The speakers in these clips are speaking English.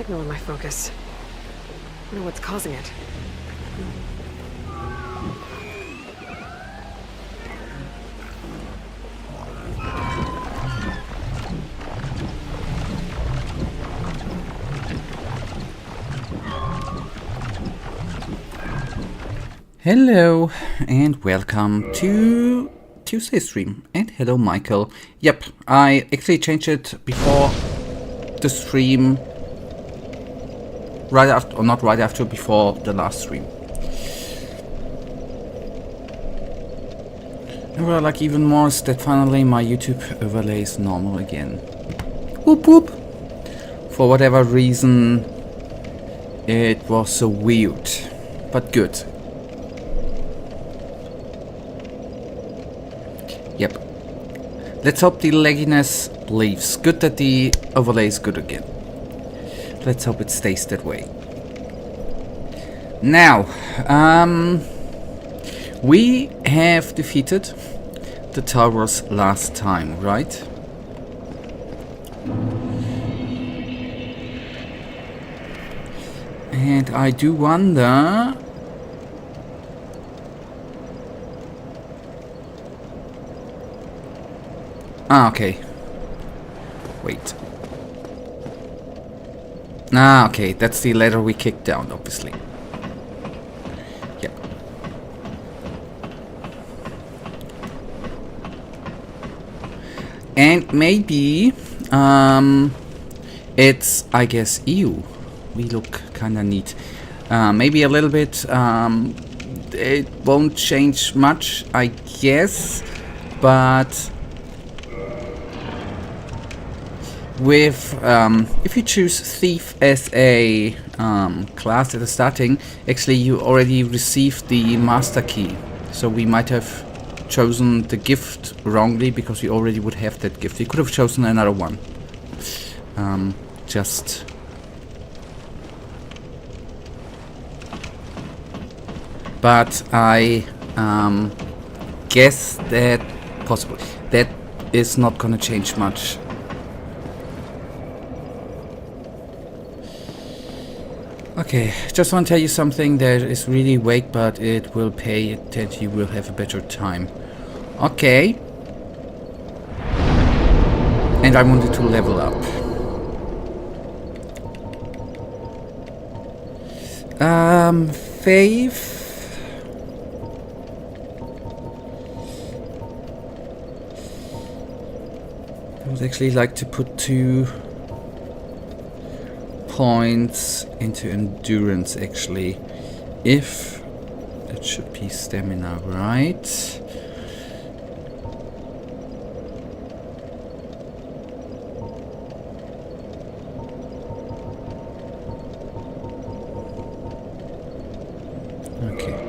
signal in my focus. I wonder what's causing it. Hello and welcome to Tuesday's stream. And hello Michael. Yep, I actually changed it before the stream. Right after, or not right after, before the last stream. And what I like even more is that finally my YouTube overlay is normal again. Whoop whoop. For whatever reason it was so weird, but good. Yep. Let's hope the lagginess leaves. Good that the overlay is good again. Let's hope it stays that way. Now, we have defeated the towers last time, right? And I do wonder... Ah, okay. Wait. Ah, okay. That's the ladder we kicked down, obviously. Yep. And maybe, it's, I guess, ew. We look kinda neat. Maybe a little bit, it won't change much, I guess, but... With, if you choose Thief as a class at the starting, actually you already received the Master Key. So we might have chosen the gift wrongly because we already would have that gift. We could have chosen another one. Just... But I guess that possibly that is not gonna change much. Okay, just want to tell you something that is really vague, but it will pay that you will have a better time. Okay. And I wanted to level up. Faith. I would actually like to put 2 points into endurance, actually, if that should be stamina, right? Okay.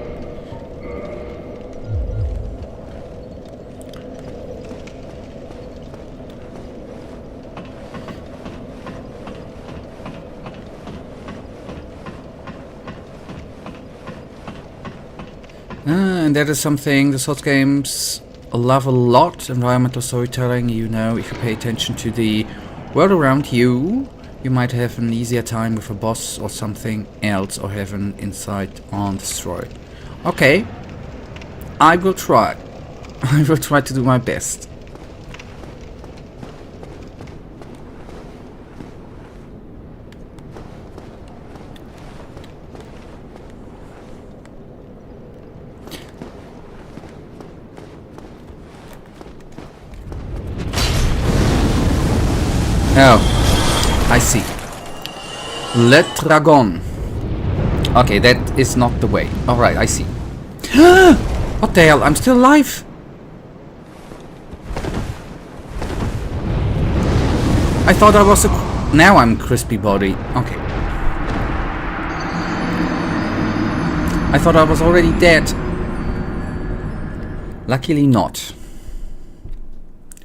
And that is something the Souls games love a lot. Environmental storytelling, you know, if you pay attention to the world around you, you might have an easier time with a boss or something else, or have an insight on the story. Okay, I will try. I will try to do my best. Oh, I see. Le Dragon. Okay, that is not the way. Alright, I see. What the hell? I'm still alive! I thought I was a... Now I'm crispy body. Okay. I thought I was already dead. Luckily not.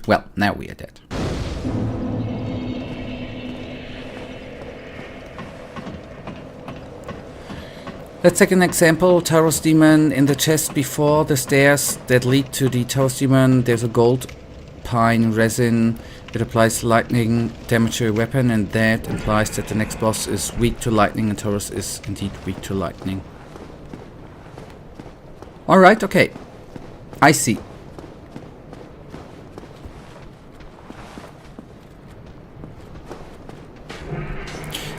Well, now we are dead. Let's take an example. Taurus Demon in the chest before the stairs that lead to the Taurus Demon. There's a gold pine resin It applies lightning damage to a weapon, and that implies that the next boss is weak to lightning, and Taurus is indeed weak to lightning. Alright, okay. I see.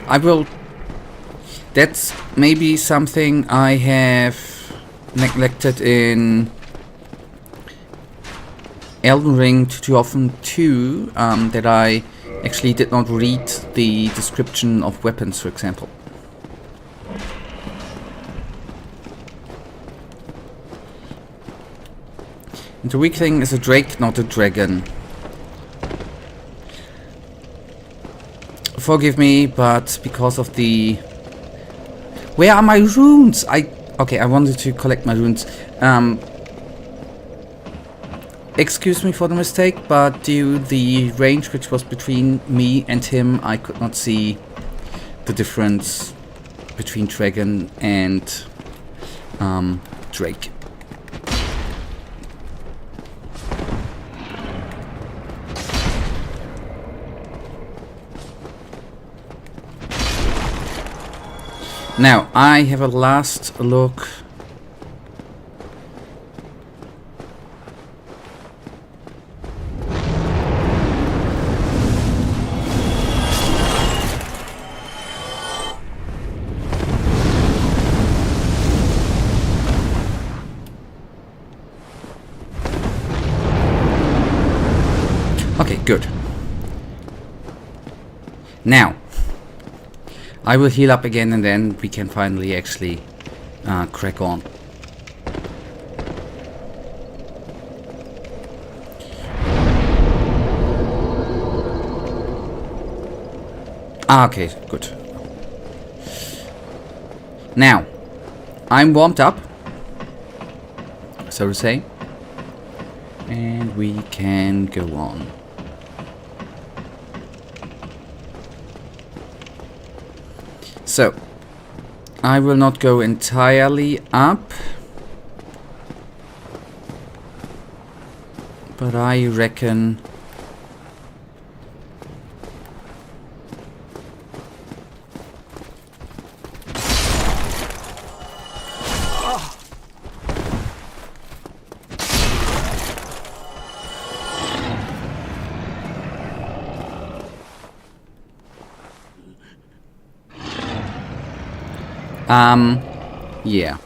I will... That's maybe something I have neglected in Elden Ring too often too, that I actually did not read the description of weapons, for example. And the weak thing is a drake, not a dragon. Forgive me, but because of the... Where are my runes? Okay, I wanted to collect my runes. Excuse me for the mistake, but due to the range which was between me and him, I could not see the difference between dragon and drake. Now, I have a last look. Okay, good. Now, I will heal up again and then we can finally actually crack on. Okay, good. Now, I'm warmed up, so to say, and we can go on. So, I will not go entirely up, but I reckon yeah.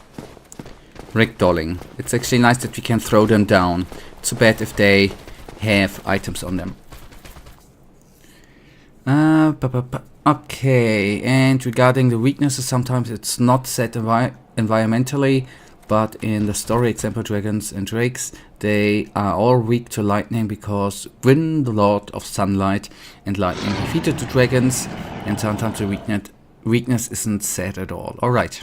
Ragdolling. It's actually nice that we can throw them down. It's too bad if they have items on them. Okay, and regarding the weaknesses, sometimes it's not set environmentally, but in the story example, dragons and drakes, they are all weak to lightning because Gwyn, the Lord of Sunlight and Lightning, defeated the dragons, and sometimes the weakness isn't set at all. Alright.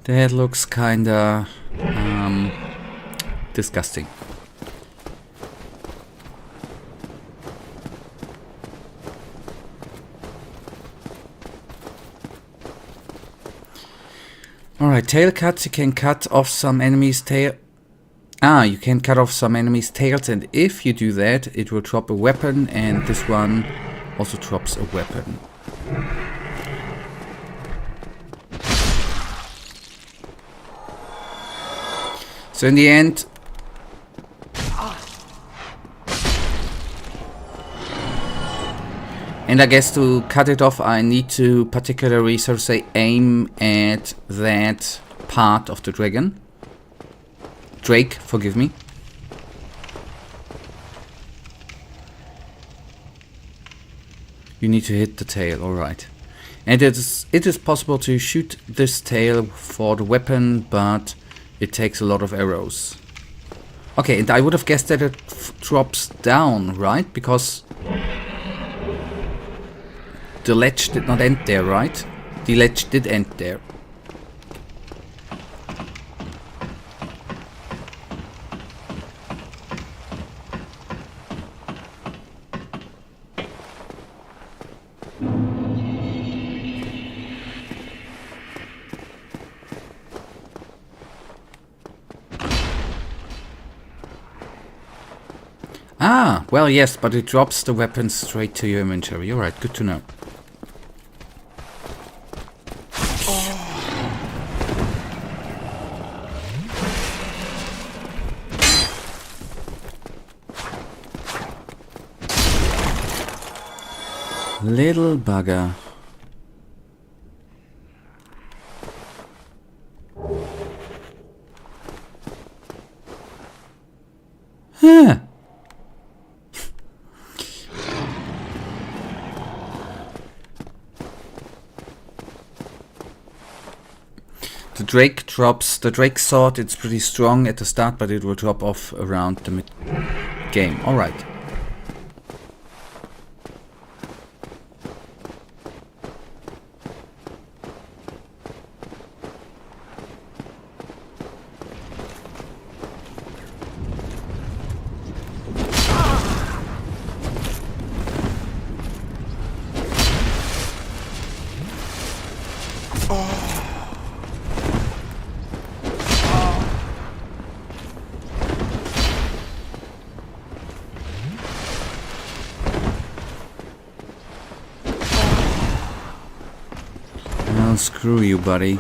That looks kinda disgusting. Alright, tail cuts. You can cut off some enemies' tail. You can cut off some enemies' tails, and if you do that, it will drop a weapon, and this one also drops a weapon. So in the end, and I guess to cut it off, I need to particularly, so to say, aim at that part of the dragon. Drake, forgive me. You need to hit the tail, alright. And it is possible to shoot this tail for the weapon, but it takes a lot of arrows. Okay, and I would have guessed that it drops down, right? Because the ledge did not end there, right? The ledge did end there. Ah, well, yes, but it drops the weapon straight to your inventory. Alright, good to know. Little bugger. Huh. The Drake sword, it's pretty strong at the start, but it will drop off around the mid-game. Alright. Well, screw you, buddy.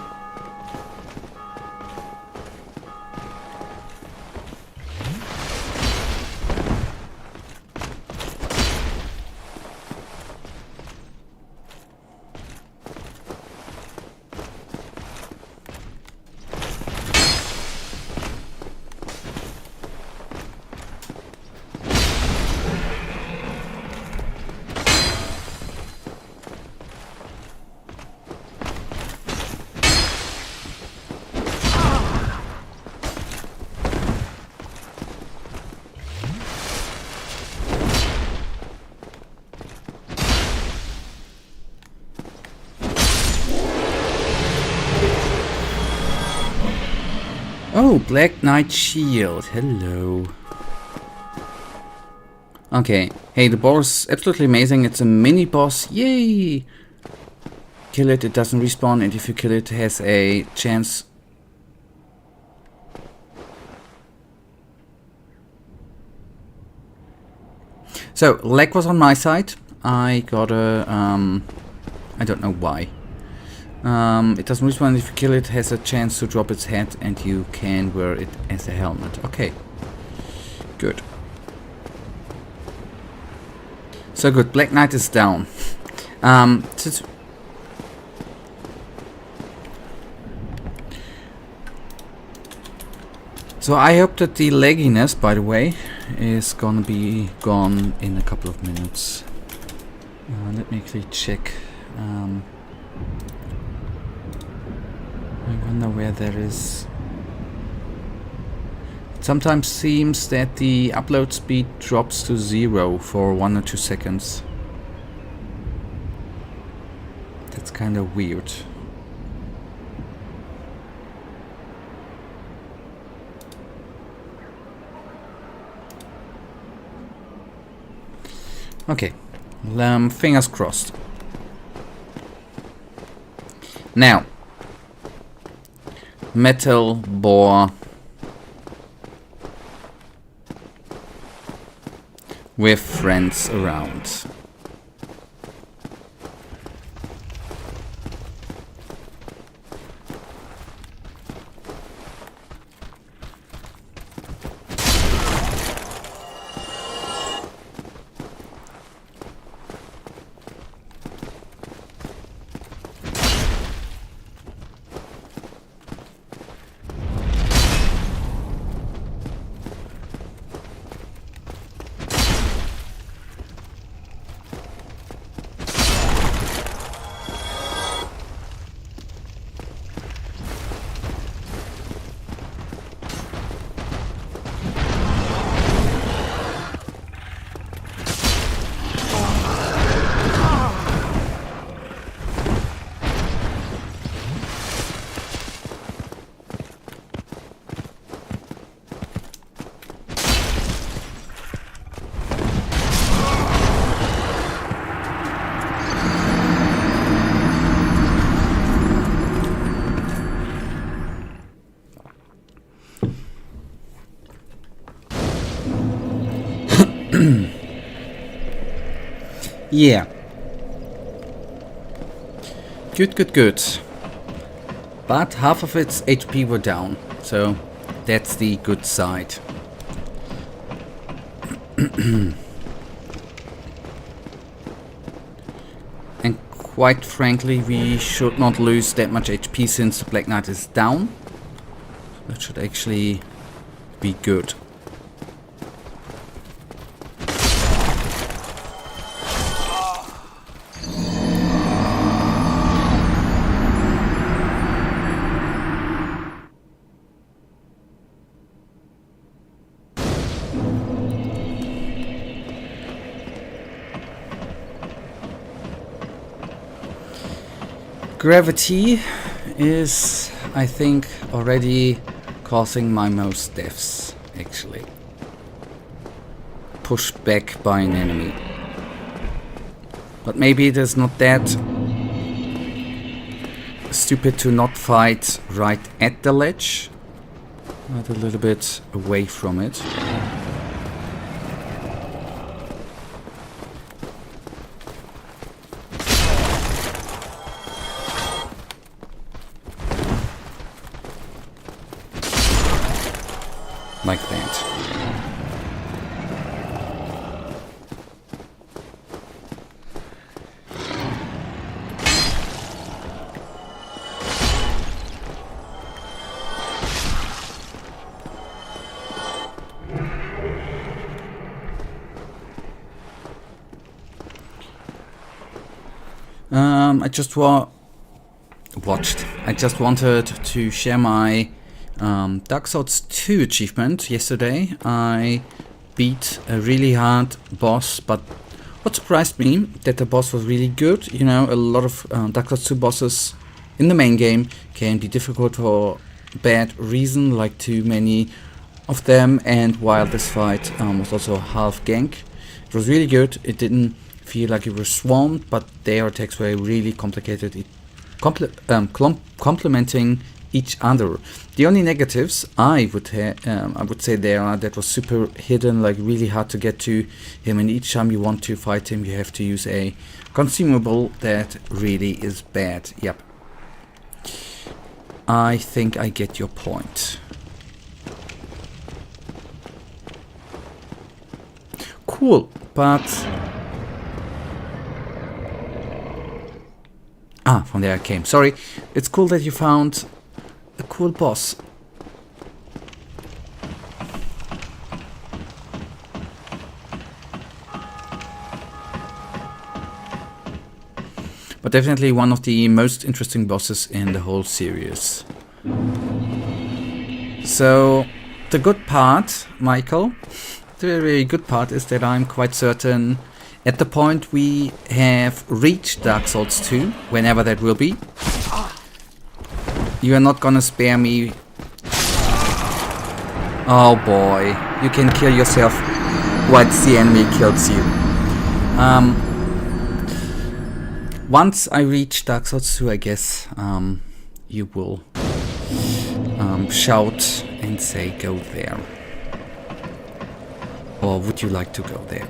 Oh, Black Knight Shield. Hello. Okay. Hey, the boss is absolutely amazing. It's a mini boss. Yay! Kill it, it doesn't respawn, and if you kill it, it has a chance. So, lag was on my side. I got a, I don't know why. It doesn't respawn. If you kill it, has a chance to drop its head, and you can wear it as a helmet. Okay, good. So good. Black Knight is down. So I hope that the lagginess, by the way, is gonna be gone in a couple of minutes. Let me actually check. I wonder where that is. It sometimes seems that the upload speed drops to 0 for 1 or 2 seconds. That's kind of weird. Okay, fingers crossed. Now, metal boar with friends around. Yeah. Good, good, good. But half of its HP were down, so that's the good side. And quite frankly, we should not lose that much HP since the Black Knight is down. That should actually be good. Gravity is, I think, already causing my most deaths, actually. Pushed back by an enemy. But maybe it is not that stupid to not fight right at the ledge, but a little bit away from it. Like that. I just watched. I just wanted to share my Dark Souls 2 achievement. Yesterday I beat a really hard boss, but what surprised me that the boss was really good. You know, a lot of Dark Souls 2 bosses in the main game can be difficult for bad reason, like too many of them, and while this fight was also half gank, it was really good. It didn't feel like it was swarmed, but their attacks were really complicated, complementing each other. The only negatives I would say there are that was super hidden, like really hard to get to him, and each time you want to fight him you have to use a consumable that really is bad. Yep. I think I get your point. Cool, but from there I came. Sorry. It's cool that you found a cool boss. But definitely one of the most interesting bosses in the whole series. So the good part, Michael, the very good part is that I'm quite certain at the point we have reached Dark Souls 2, whenever that will be, you are not gonna spare me. Oh boy, you can kill yourself once the enemy kills you. Once I reach Dark Souls 2, I guess you will shout and say go there. Or would you like to go there?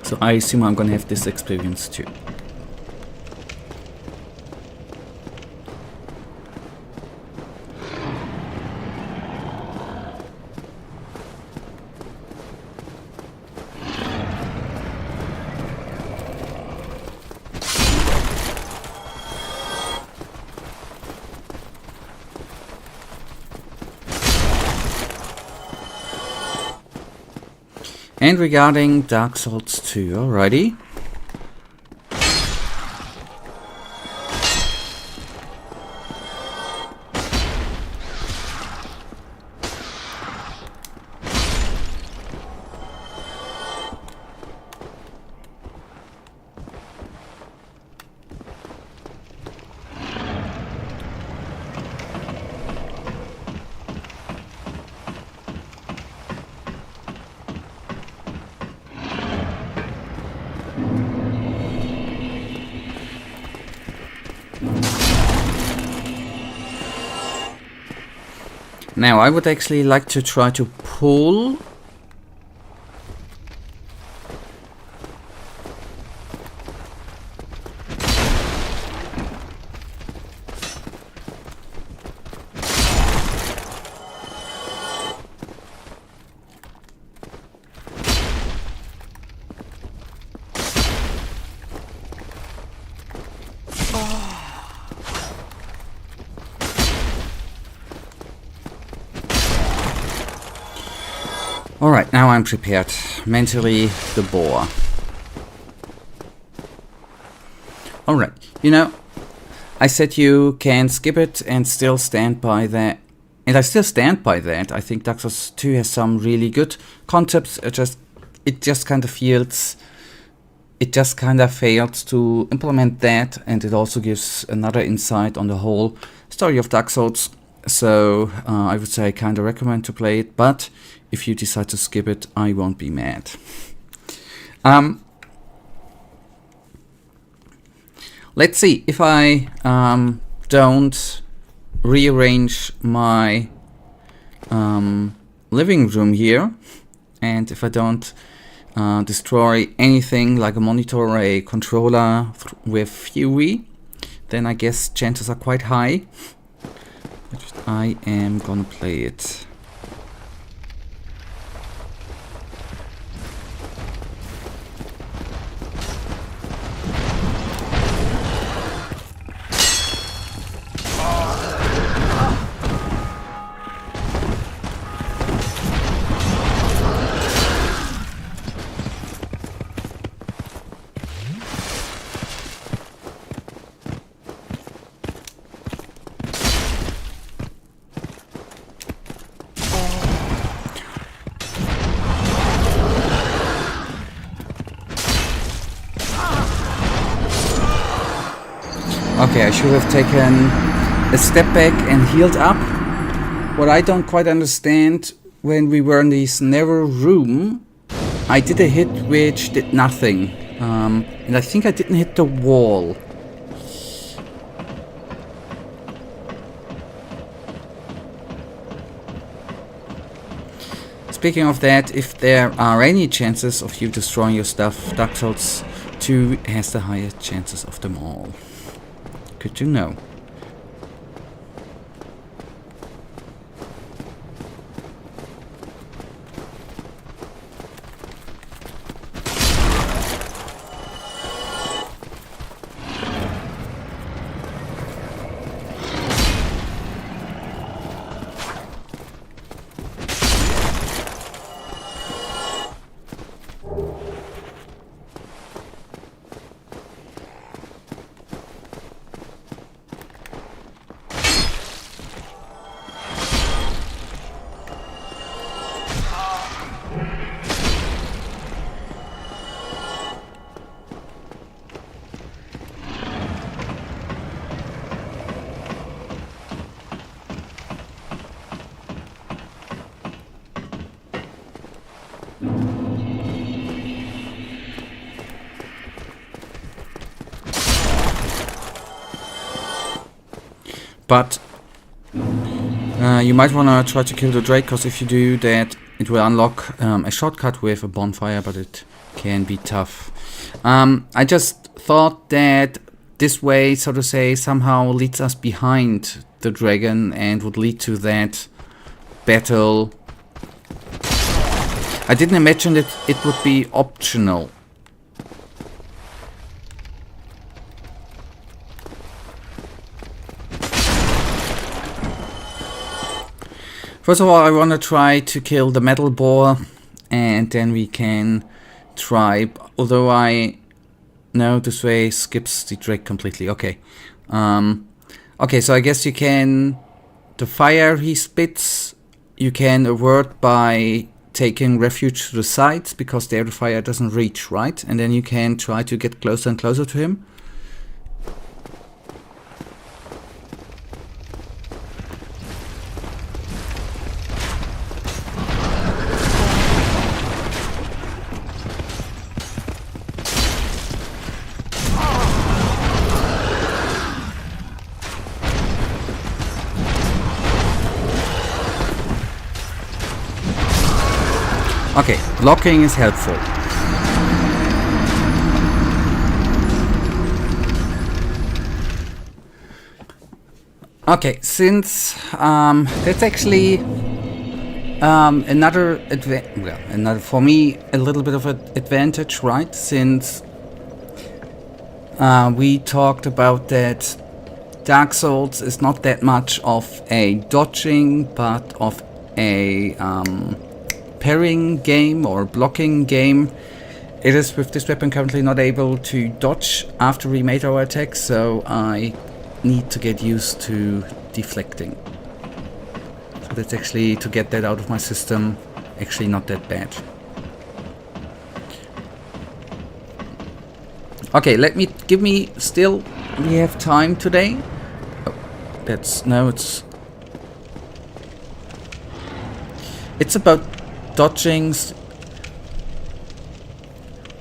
So I assume I'm gonna have this experience too. And regarding Dark Souls 2, alrighty. Now, I would actually like to try to pull Now I'm prepared. Mentally, the boar. Alright, you know, I said you can skip it and still stand by that. And I still stand by that. I think Dark Souls 2 has some really good concepts. It just kind of feels... It just kind of failed to implement that, and it also gives another insight on the whole story of Dark Souls. So I would say I kind of recommend to play it, but if you decide to skip it, I won't be mad. Let's see if I don't rearrange my living room here, and if I don't destroy anything like a monitor or a controller with Fury, then I guess chances are quite high. But I am gonna play it. Okay, I should have taken a step back and healed up. What I don't quite understand, when we were in this narrow room, I did a hit which did nothing. And I think I didn't hit the wall. Speaking of that, if there are any chances of you destroying your stuff, Dark Souls 2 has the highest chances of them all. Good to know. But you might want to try to kill the Drake, because if you do that, it will unlock a shortcut with a bonfire, but it can be tough. I just thought that this way, so to say, somehow leads us behind the dragon and would lead to that battle. I didn't imagine that it would be optional. First of all, I want to try to kill the metal boar, and then we can try, although I know this way skips the Drake completely. Okay. Okay, so I guess you can, the fire he spits, you can avert by taking refuge to the sides, because there the fire doesn't reach, right? And then you can try to get closer and closer to him. Okay, blocking is helpful. Okay, since that's actually another for me a little bit of an advantage, right? Since we talked about that Dark Souls is not that much of a dodging, but of a parrying game or blocking game. It is with this weapon currently not able to dodge after we made our attack, so I need to get used to deflecting. So that's actually, to get that out of my system, actually not that bad. Okay, we have time today. Oh, it's about dodging.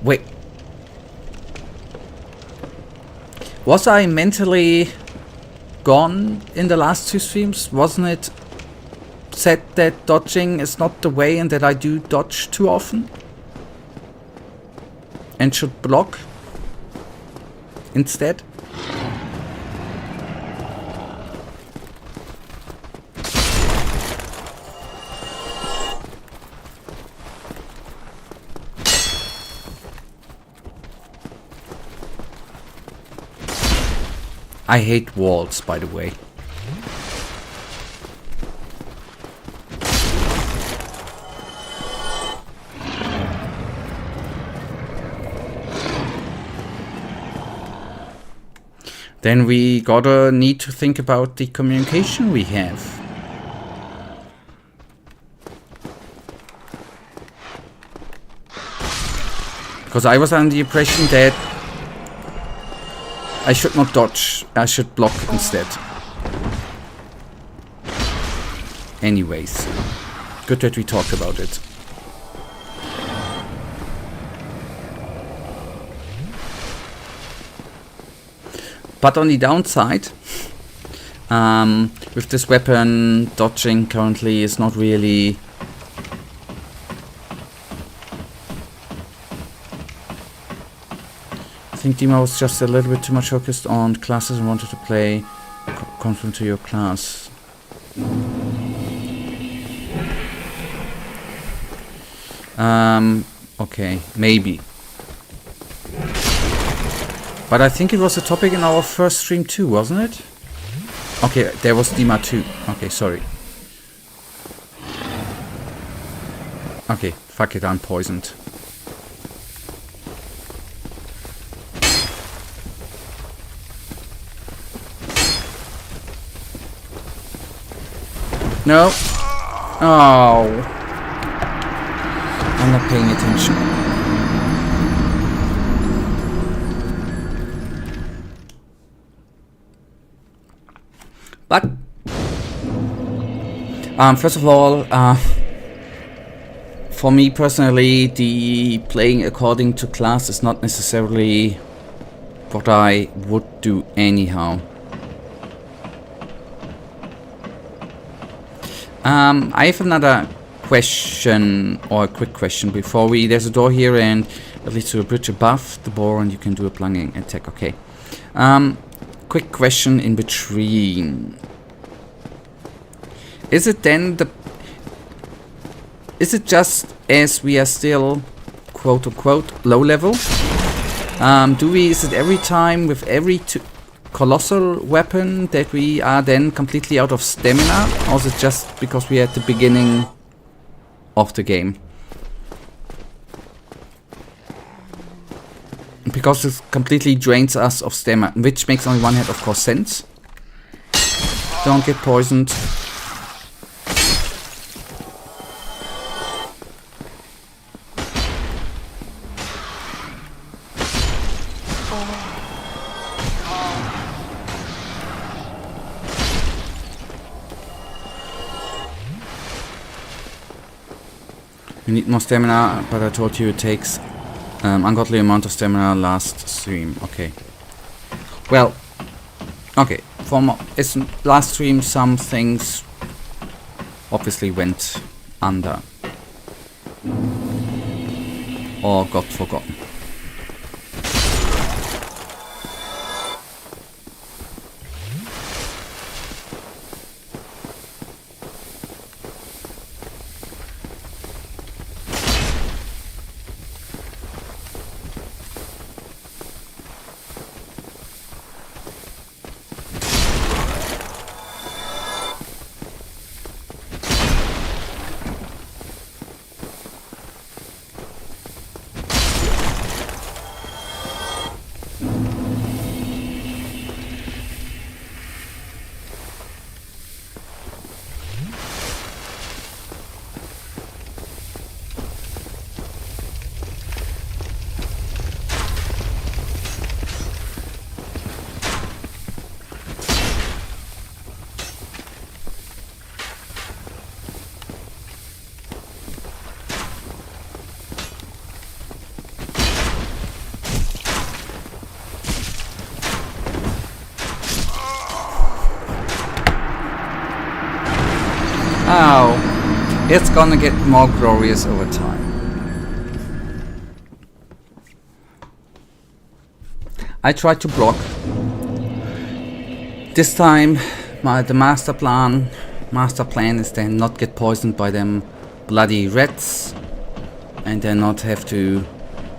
Wait. Was I mentally gone in the last 2 streams? Wasn't it said that dodging is not the way and that I do dodge too often? And should block instead? I hate walls, by the way. Then we gotta need to think about the communication we have. Because I was under the impression that I should not dodge, I should block instead. Anyways, good that we talked about it. But on the downside, with this weapon, dodging currently is not really... I think Dima was just a little bit too much focused on classes and wanted to play conform to your class. Okay, maybe. But I think it was a topic in our first stream too, wasn't it? Okay, there was Dima too. Okay, sorry. Okay, fuck it, I'm poisoned. No. Oh. I'm not paying attention. But first of all, for me personally, the playing according to class is not necessarily what I would do anyhow. I have another question, or a quick question before we... There's a door here and it leads to a bridge above the boar and you can do a plunging attack. Okay. Quick question in between. Is it then the... Is it just as we are still quote unquote low level? Is it every time with every colossal weapon that we are then completely out of stamina? Or is it just because we are at the beginning of the game? Because it completely drains us of stamina, which makes on one hand of course sense. Don't get poisoned. You need more stamina, but I told you it takes ungodly amount of stamina last stream. Okay. Well, okay. Last stream, some things obviously went under or got forgotten. Oh, it's gonna get more glorious over time. I tried to block. This time, the master plan is then not get poisoned by them bloody rats, and then not have to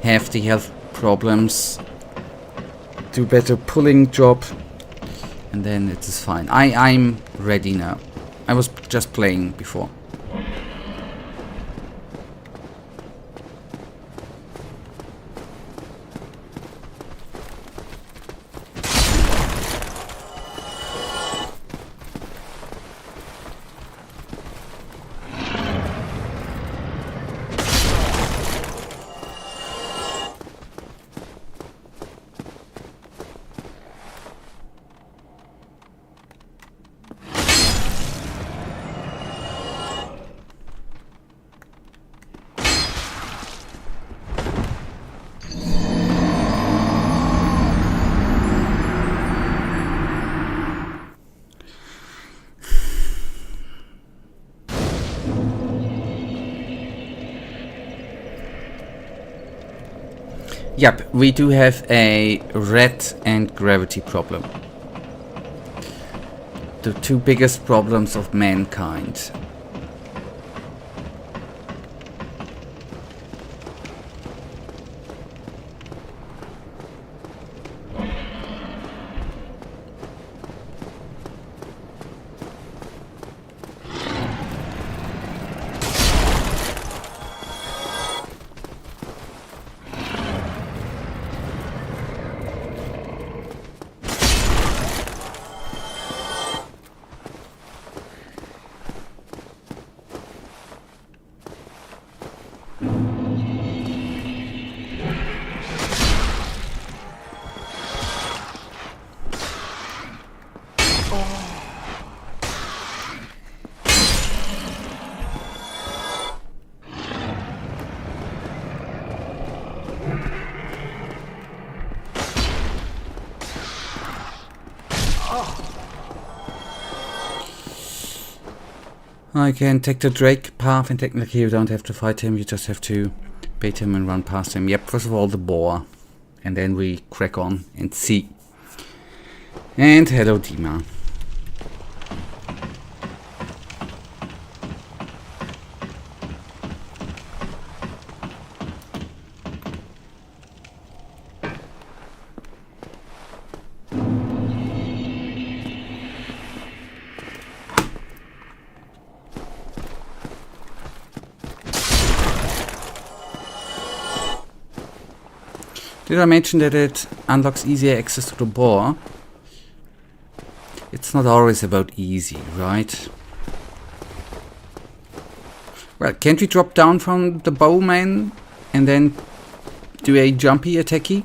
have the health problems. Do better pulling job, and then it is fine. I'm ready now. I was just playing before. Yep, we do have a red and gravity problem. The two biggest problems of mankind. I can take the Drake path, and technically you don't have to fight him, you just have to bait him and run past him. Yep, first of all the boar, and then we crack on and see. And hello Dima. Did I mention that it unlocks easier access to the boar? It's not always about easy, right? Well, can't we drop down from the bowman and then do a jumpy attacky?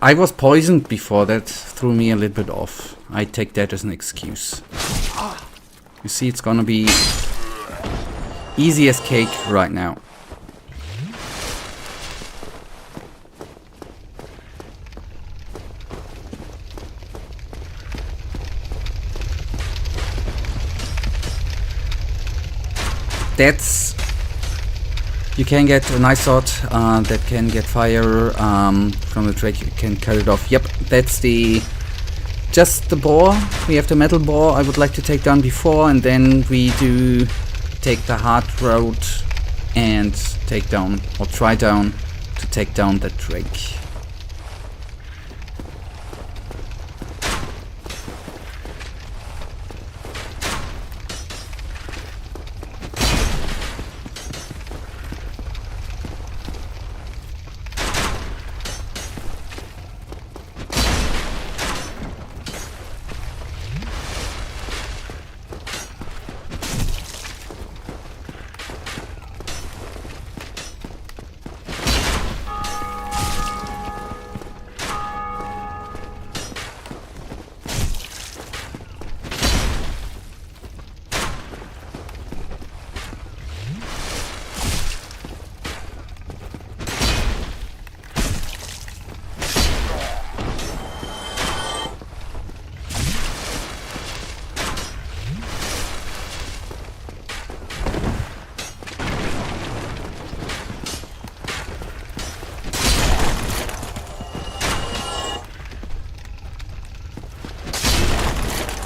I was poisoned before, that threw me a little bit off. I take that as an excuse. You see, it's gonna be easy as cake right now. That's... You can get a nice sword that can get fire from the Drake. You can cut it off. Yep, that's the... just the boar. We have the metal boar I would like to take down before, and then we do take the hard road and take down, or try down, to take down the Drake.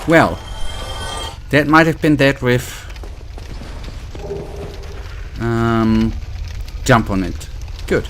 Well, that might have been dead with jump on it. Good.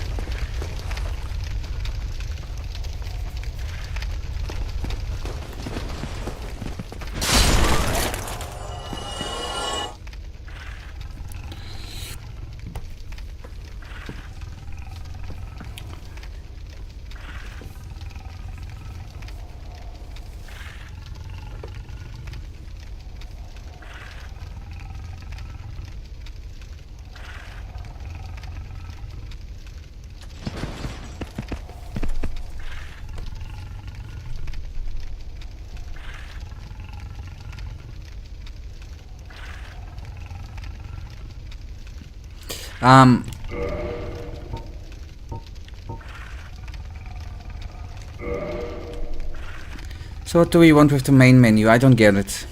So what do we want with the main menu? I don't get it.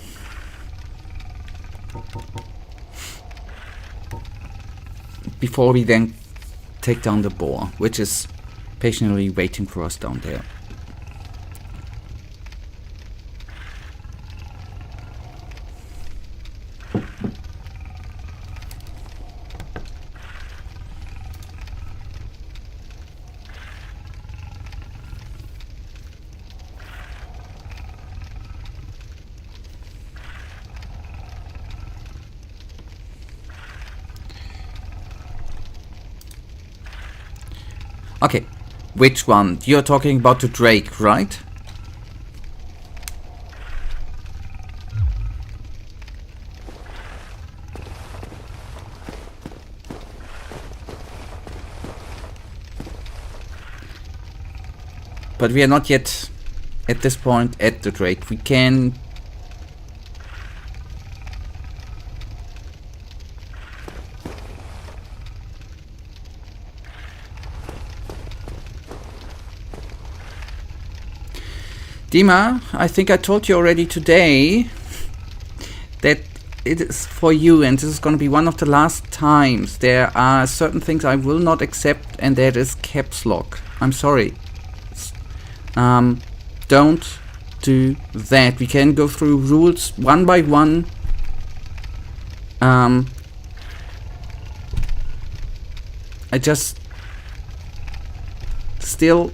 Before we then take down the boar, which is patiently waiting for us down there. Okay, which one? You're talking about the Drake, right? But we are not yet at this point at the Drake. We can... Dima, I think I told you already today that it is for you, and this is going to be one of the last times. There are certain things I will not accept, and that is caps lock. I'm sorry. Don't do that. We can go through rules one by one. I just still...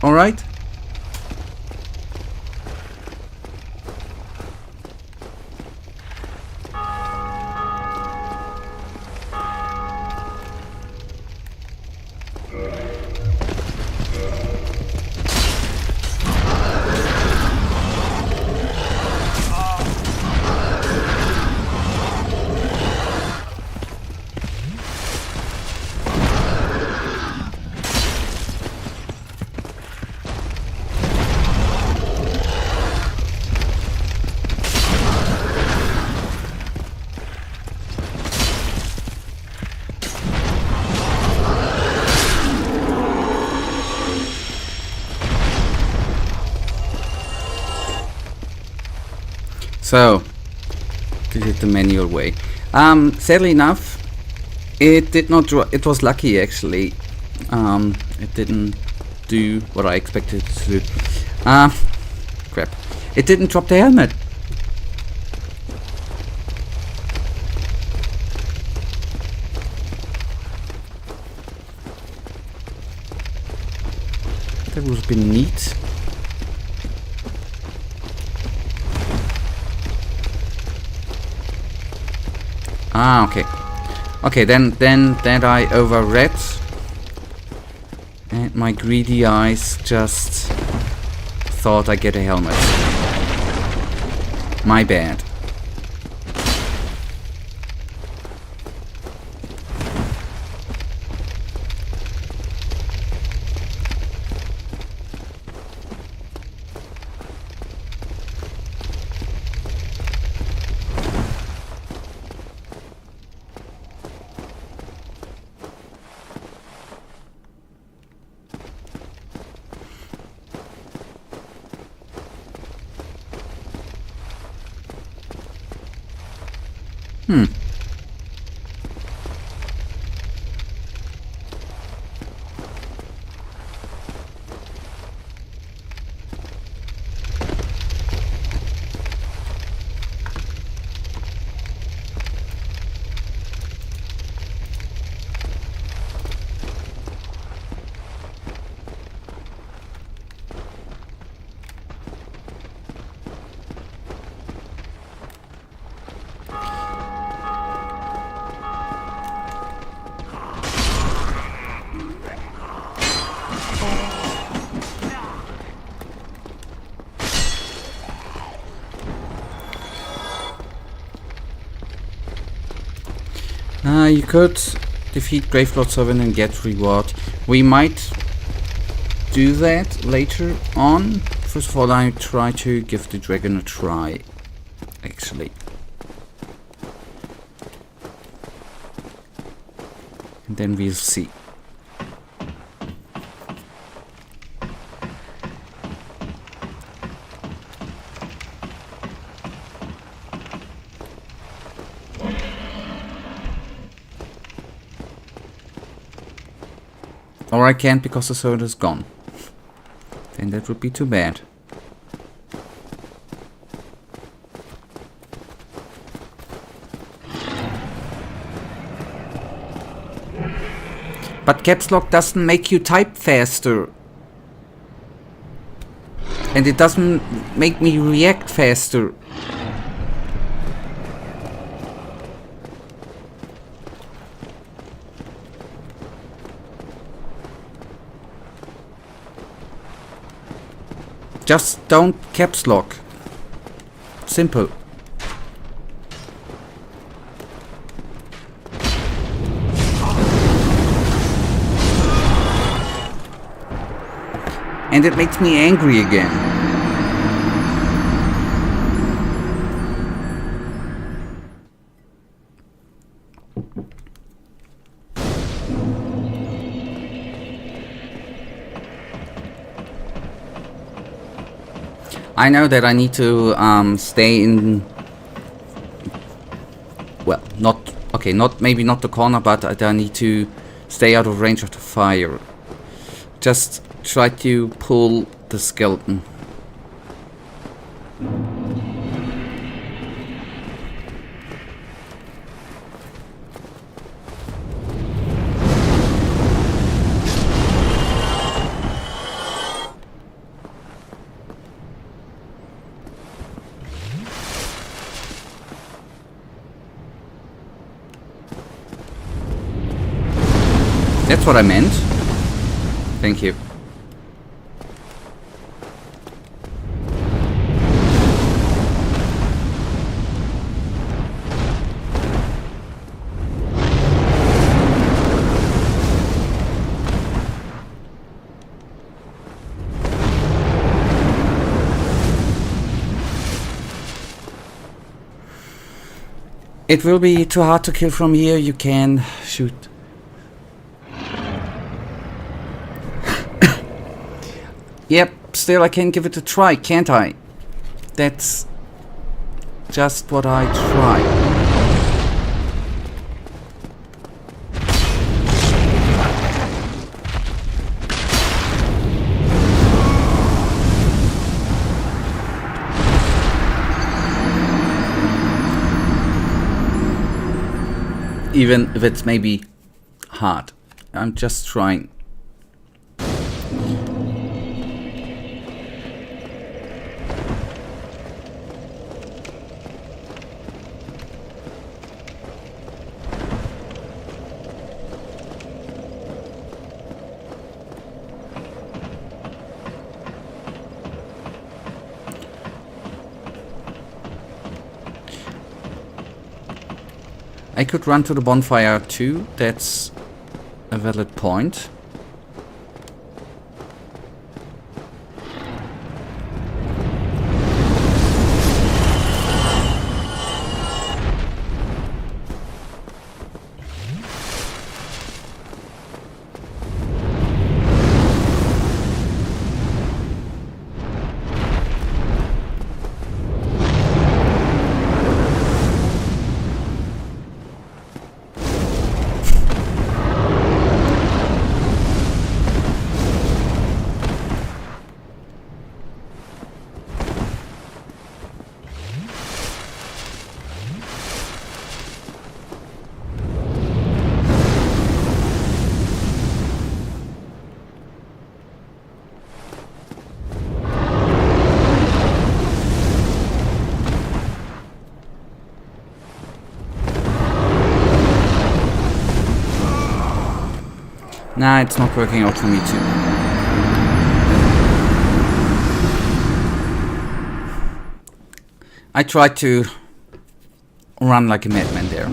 Alright? So, did it the manual way. Sadly enough, it did not it was lucky actually. It didn't do what I expected it to do. Crap. It didn't drop the helmet. That would have been neat. Ah, okay. Okay, then that I overread. And my greedy eyes just thought I'd get a helmet. My bad. You could defeat Gravelord Servant and get reward. We might do that later on. First of all, I try to give the dragon a try, actually. And then we'll see. Or I can't because the sword is gone. Then that would be too bad. But caps lock doesn't make you type faster. And it doesn't make me react faster. Just don't caps lock. Simple. And it makes me angry again. I know that I need to stay in, well, maybe not the corner, but I need to stay out of range of the fire. Just try to pull the skeleton. That's what I meant. Thank you. It will be too hard to kill from here. You can shoot. Yep, still I can give it a try, can't I? That's just what I try. Even if it's maybe hard. I'm just trying. I could run to the bonfire too, that's a valid point. Nah, it's not working out for me too. I tried to run like a madman there.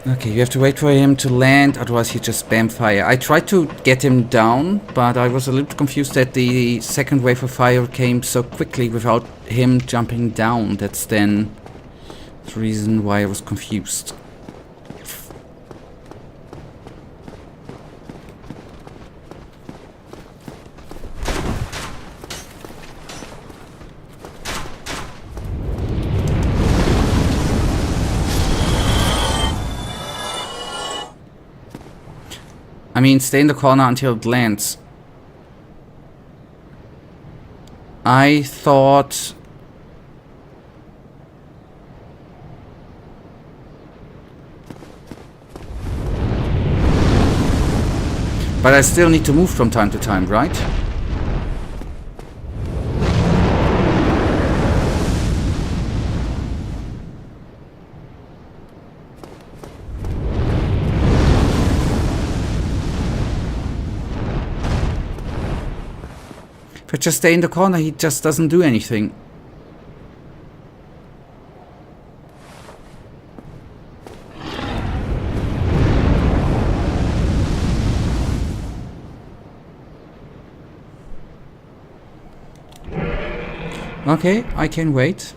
Okay, you have to wait for him to land, otherwise he just spam fire. I tried to get him down, but I was a little confused that the second wave of fire came so quickly without him jumping down. That's then the reason why I was confused. I mean, stay in the corner until it lands. I thought... But I still need to move from time to time, right? If I just stay in the corner, he just doesn't do anything. Okay, I can wait.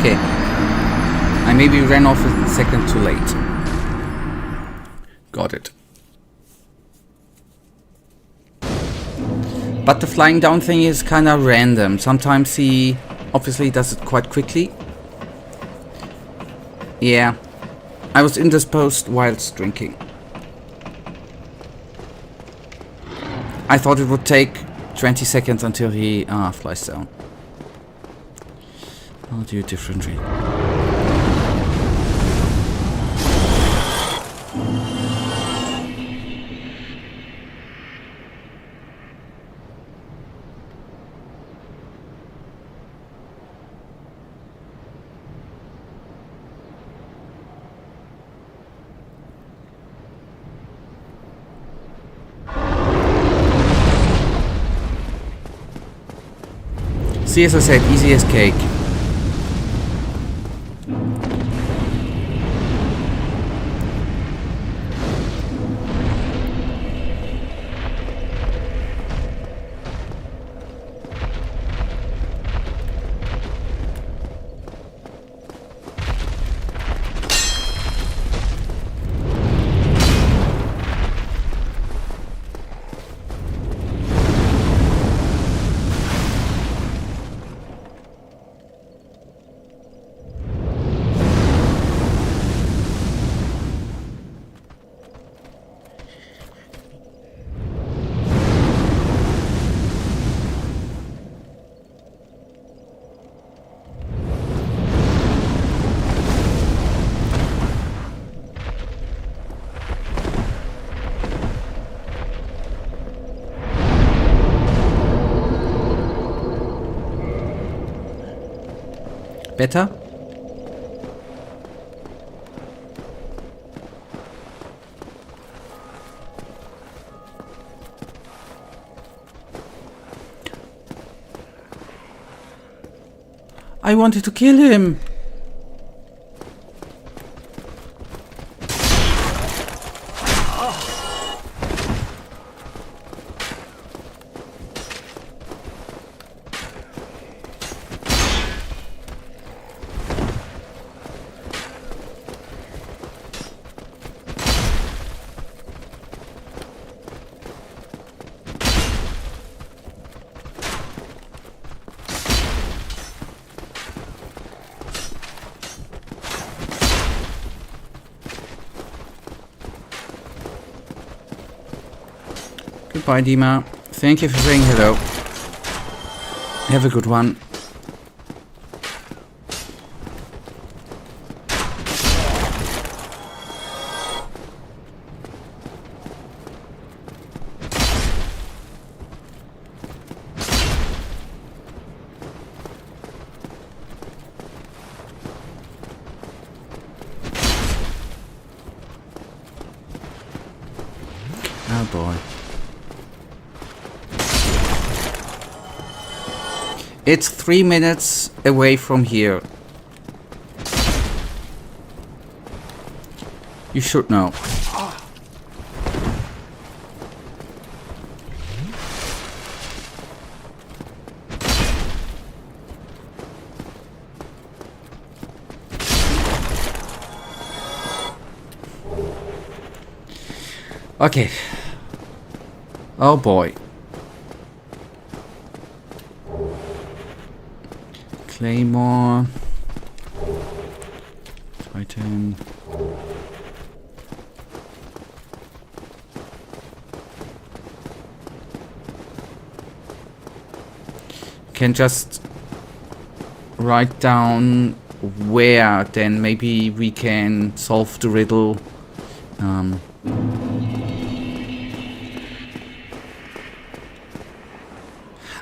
Okay. I maybe ran off a second too late. Got it. But the flying down thing is kind of random. Sometimes he obviously does it quite quickly. Yeah. I was indisposed whilst drinking. I thought it would take 20 seconds until he flies down. I'll do it differently. See, as I said, easy as cake. Better? I wanted to kill him. Goodbye, Dima. Thank you for saying hello. Have a good one. Oh boy. It's 3 minutes away from here. You should know. Okay. Oh boy. Claymore. Titan. Can just write down where, then maybe we can solve the riddle.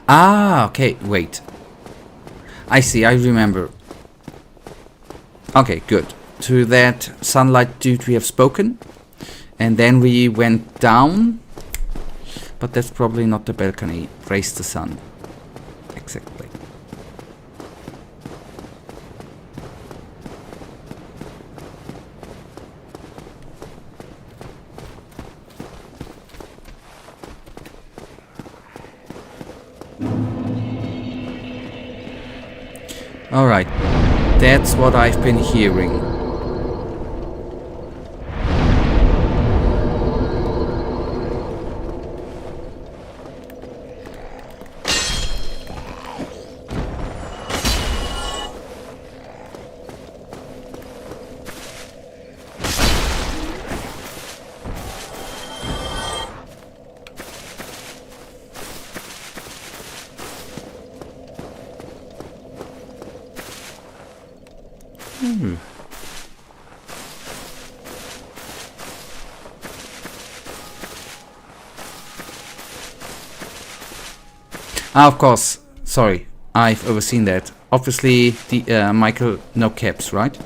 Ah, okay, wait. I see, I remember. Okay, good. To that sunlight dude we have spoken. And then we went down. But that's probably not the balcony. Praise the sun. Exactly. Alright, that's what I've been hearing. Ah, of course. Sorry, I've overseen that. Obviously, the Michael, no caps, right?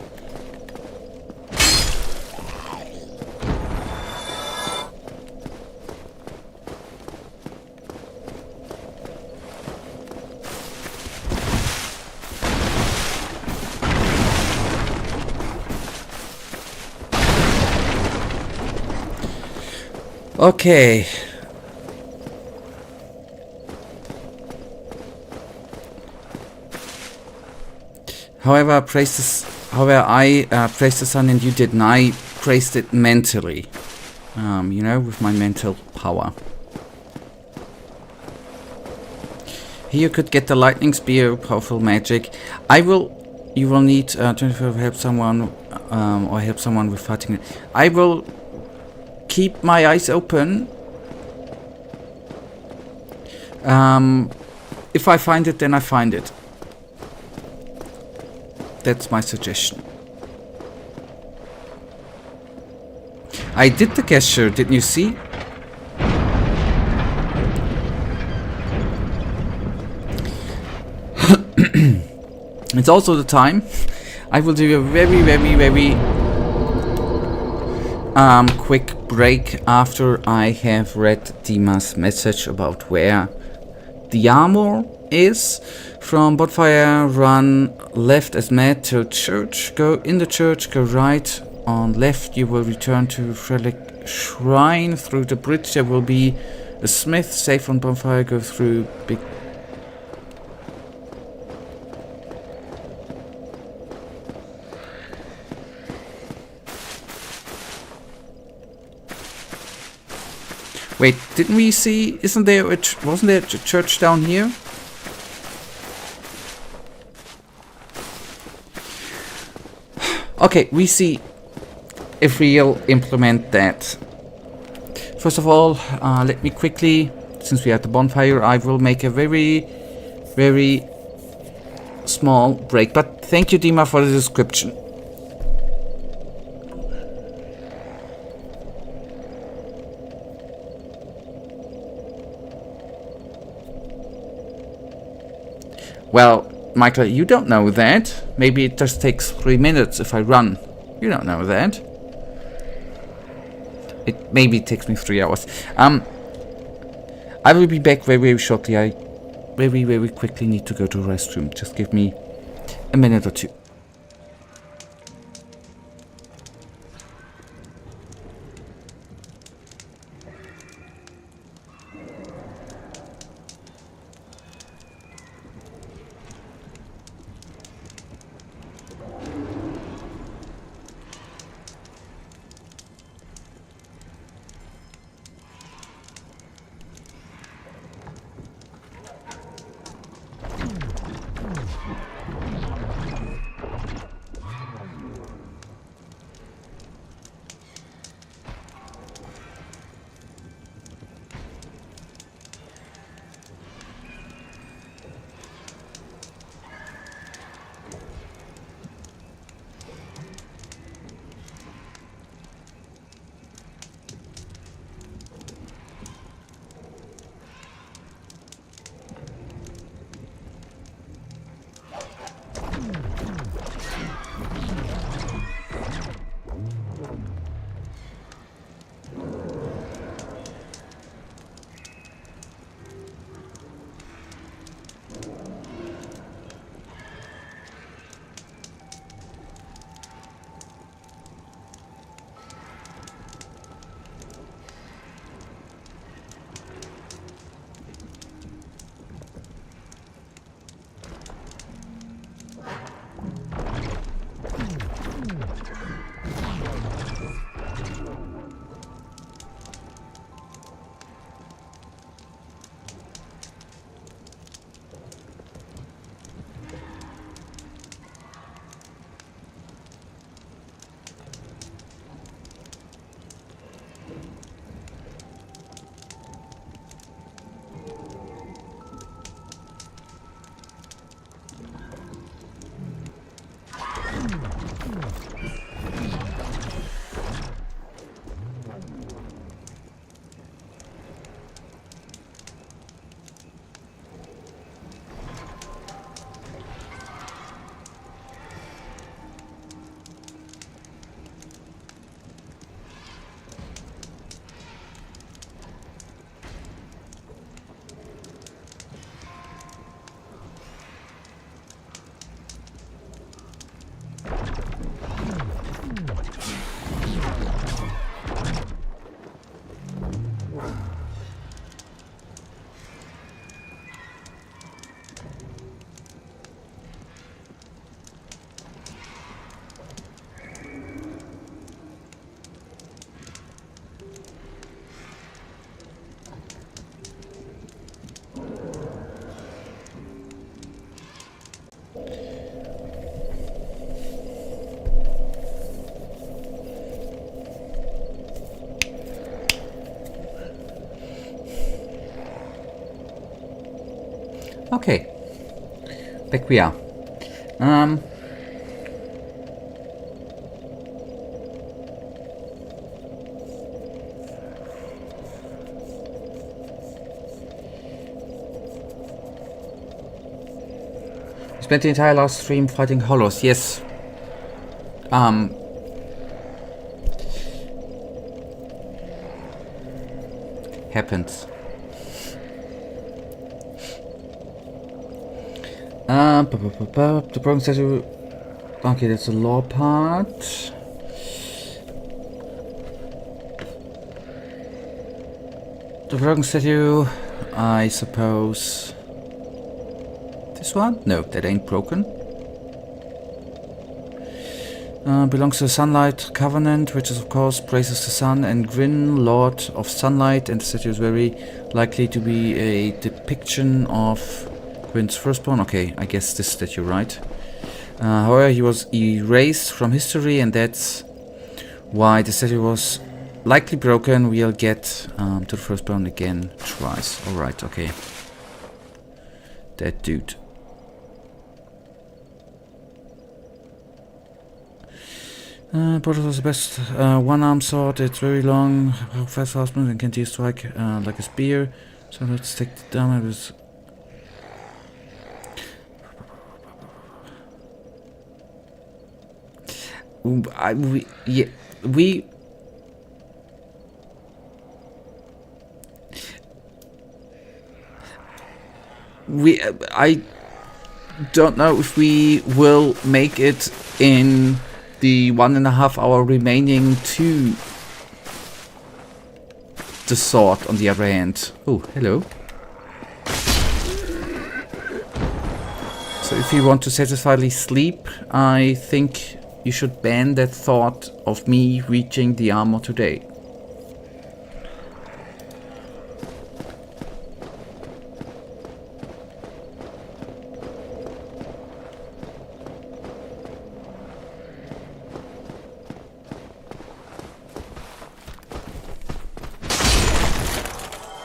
Okay. However, I praised the sun and you didn't. I praised it mentally. You know, with my mental power. Here you could get the lightning spear, powerful magic. You will need 24 to help someone, or help someone with fighting. I will keep my eyes open. If I find it, then I find it. That's my suggestion. I did the gesture, didn't you see? It's also the time. I will do a very quick break after I have read Dima's message about where the armor is. From Bonfire, run left as mad to church. Go in the church, go right. On left, you will return to Firelink Shrine. Through the bridge there will be a smith. Safe on bonfire. Go through big... Wait, didn't we see... wasn't there a church down here? Okay, we see if we'll implement that. First of all, let me quickly, since we are at the bonfire, I will make a very, very small break. But thank you, Dima, for the description. Well, Michael, you don't know that. Maybe it just takes 3 minutes if I run. You don't know that. It maybe takes me 3 hours. I will be back very, very shortly. I very, very quickly need to go to the restroom. Just give me a minute or two. Okay, back we are. Spent the entire last stream fighting hollows. Yes. Happens. The broken statue. Okay, that's the law part. The broken statue, I suppose. This one? No, that ain't broken. Belongs to the Sunlight Covenant, which is of course praises the sun and Grin, Lord of Sunlight, and the statue is very likely to be a depiction of Grin's firstborn. Okay, I guess this statue, right? However, he was erased from history, and that's why the statue was likely broken. We'll get to the firstborn again twice. Alright, okay. That dude. Portal was the best one-arm sword. It's very long, fast husband, and can strike like a spear. So let's take the damage. I don't know if we will make it in the 1.5 hour remaining to the sword on the other hand. Oh, hello. So if you want to satisfyingly sleep, I think you should ban that thought of me reaching the armor today.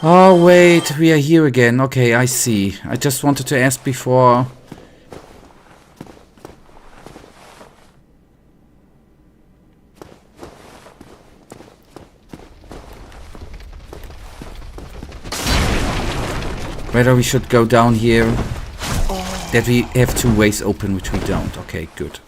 Oh wait, we are here again. Okay, I see. I just wanted to ask before. Whether we should go down here. That we have 2 ways open, which we don't. Okay, good.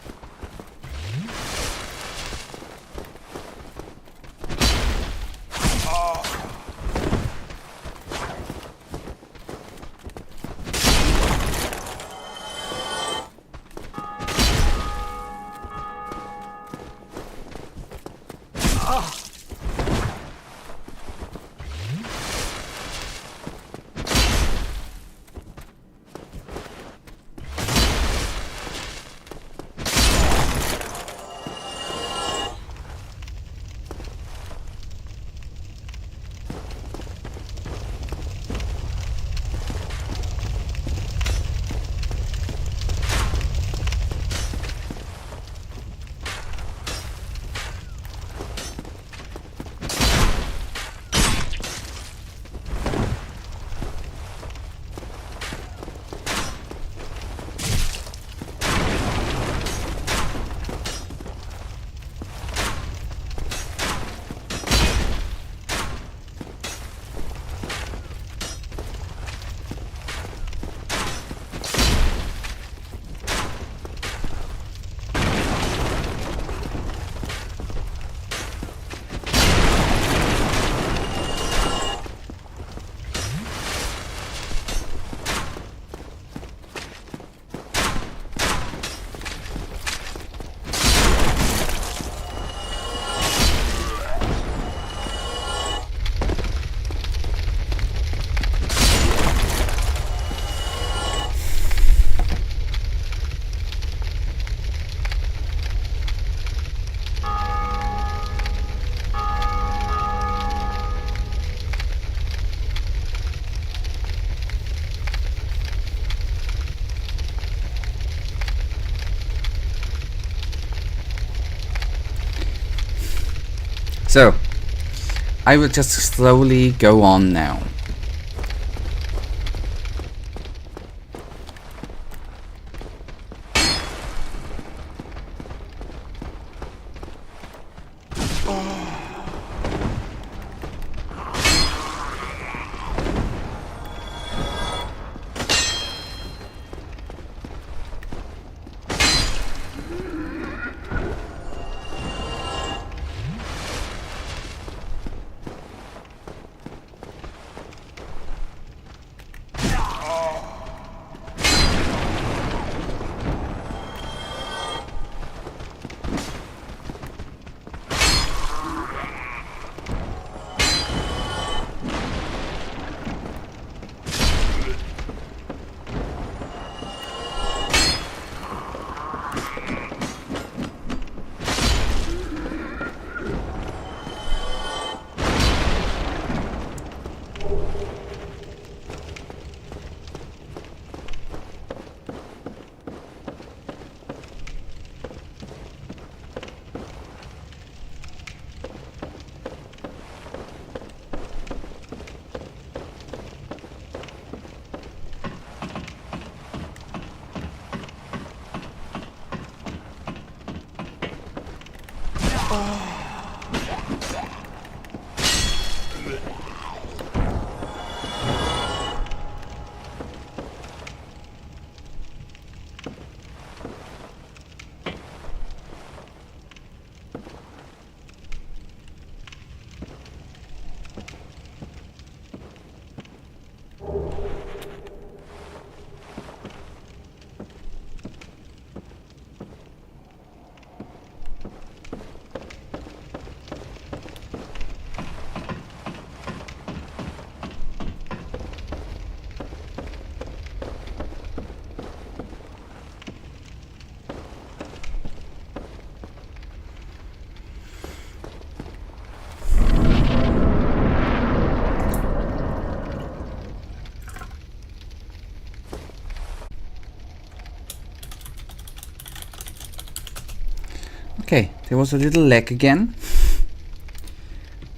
So, I will just slowly go on now. Okay, there was a little lag again.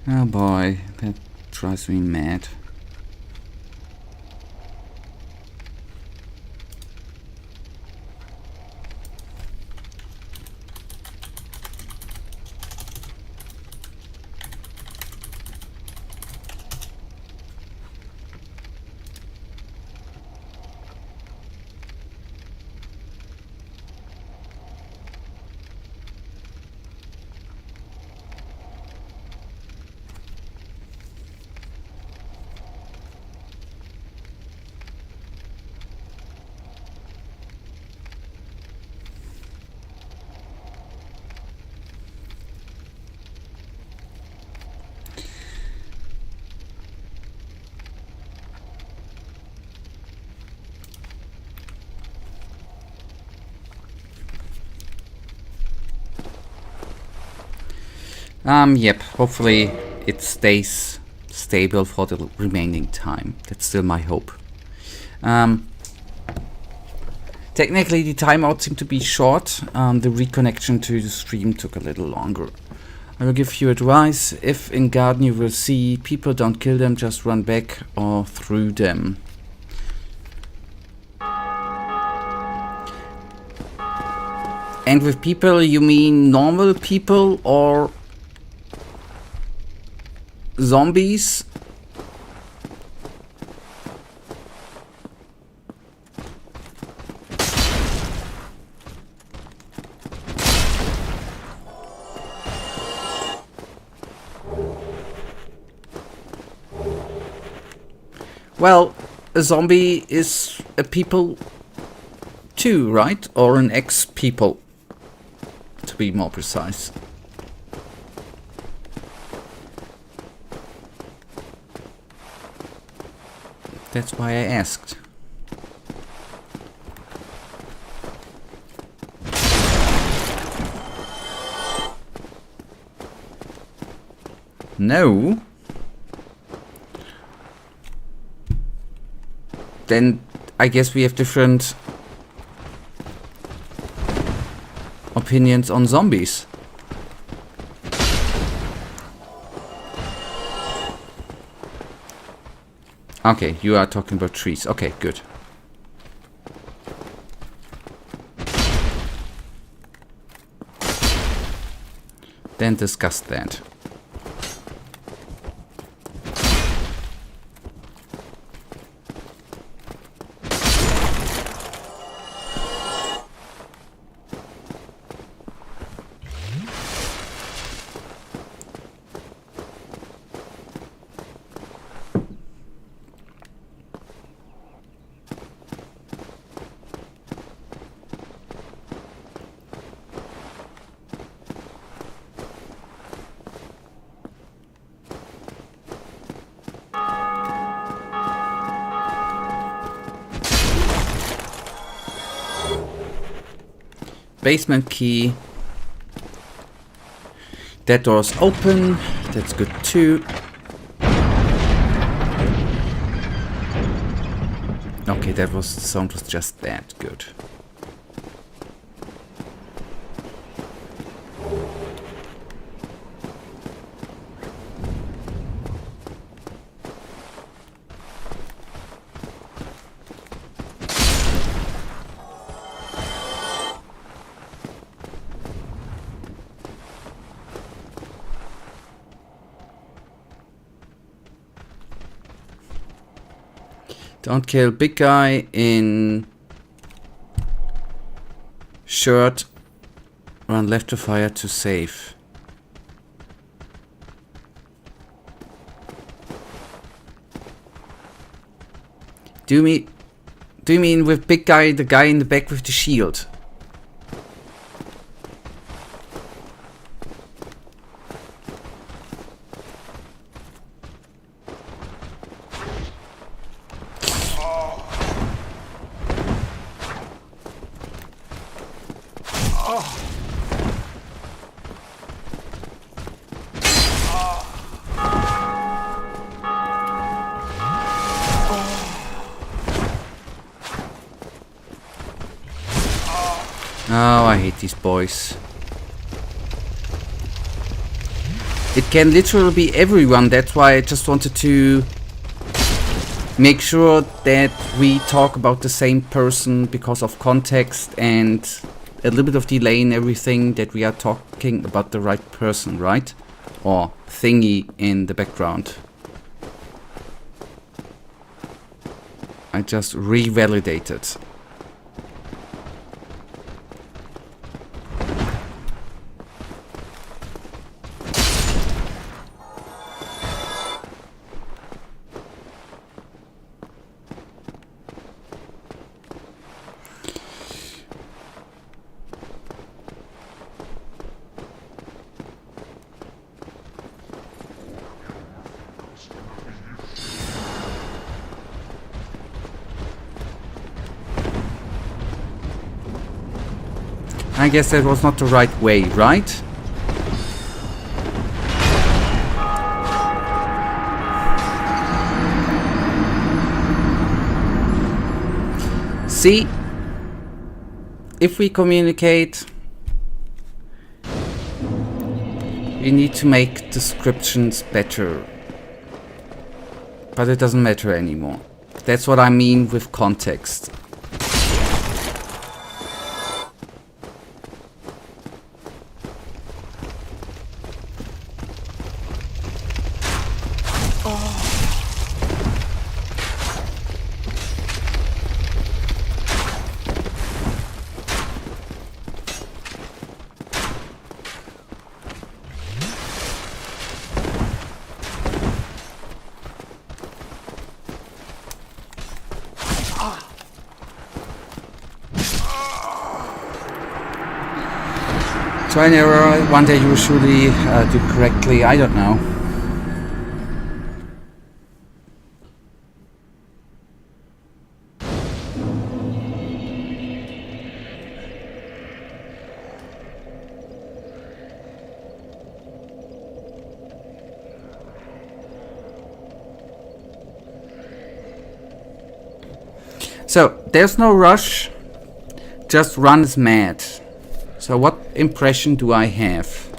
Oh boy, that drives me mad. Yep, hopefully it stays stable for the remaining time. That's still my hope. Technically the timeout seemed to be short. The reconnection to the stream took a little longer. I will give you advice. If in garden you will see people, don't kill them, just run back or through them. And with people you mean normal people or zombies? Well, a zombie is a people too, right? Or an ex-people, to be more precise. That's why I asked. No? Then I guess we have different opinions on zombies. Okay, you are talking about trees. Okay, good. Then discuss that. Basement key. That door's open. That's good too. Okay, the sound was just that good. Don't kill big guy in shirt. Run left to fire to save. Do you mean with big guy, the guy in the back with the shield? Oh, I hate these boys. It can literally be everyone. That's why I just wanted to make sure that we talk about the same person because of context and a little bit of delay in everything, that we are talking about the right person, right? Or thingy in the background. I just revalidated. I guess that was not the right way, right? See? If we communicate, we need to make descriptions better. But it doesn't matter anymore. That's what I mean with context. Try and error, one day you will surely do correctly, I don't know. So, there's no rush, just runs mad. So what impression do I have?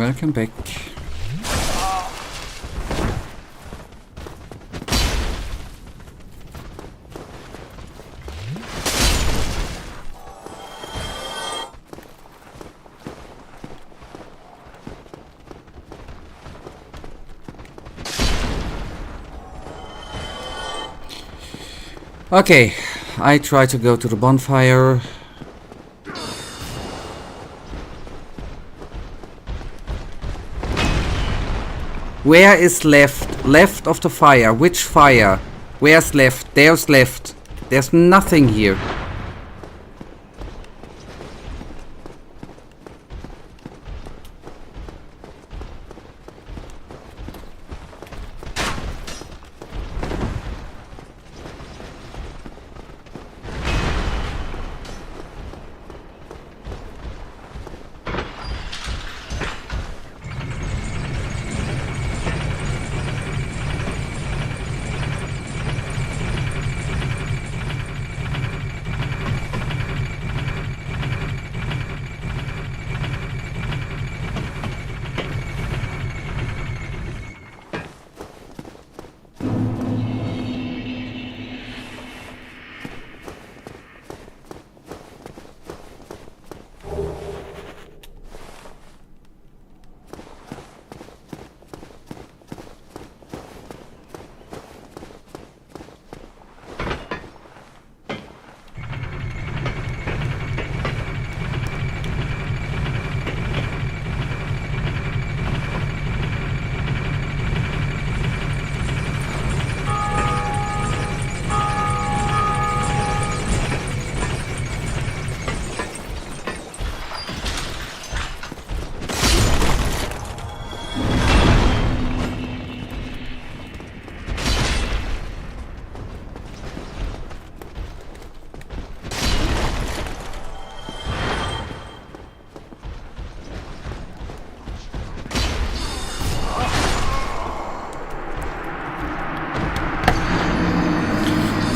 Welcome back. Okay, I try to go to the bonfire. Where is left? Left of the fire. Which fire? Where's left? There's left. There's nothing here.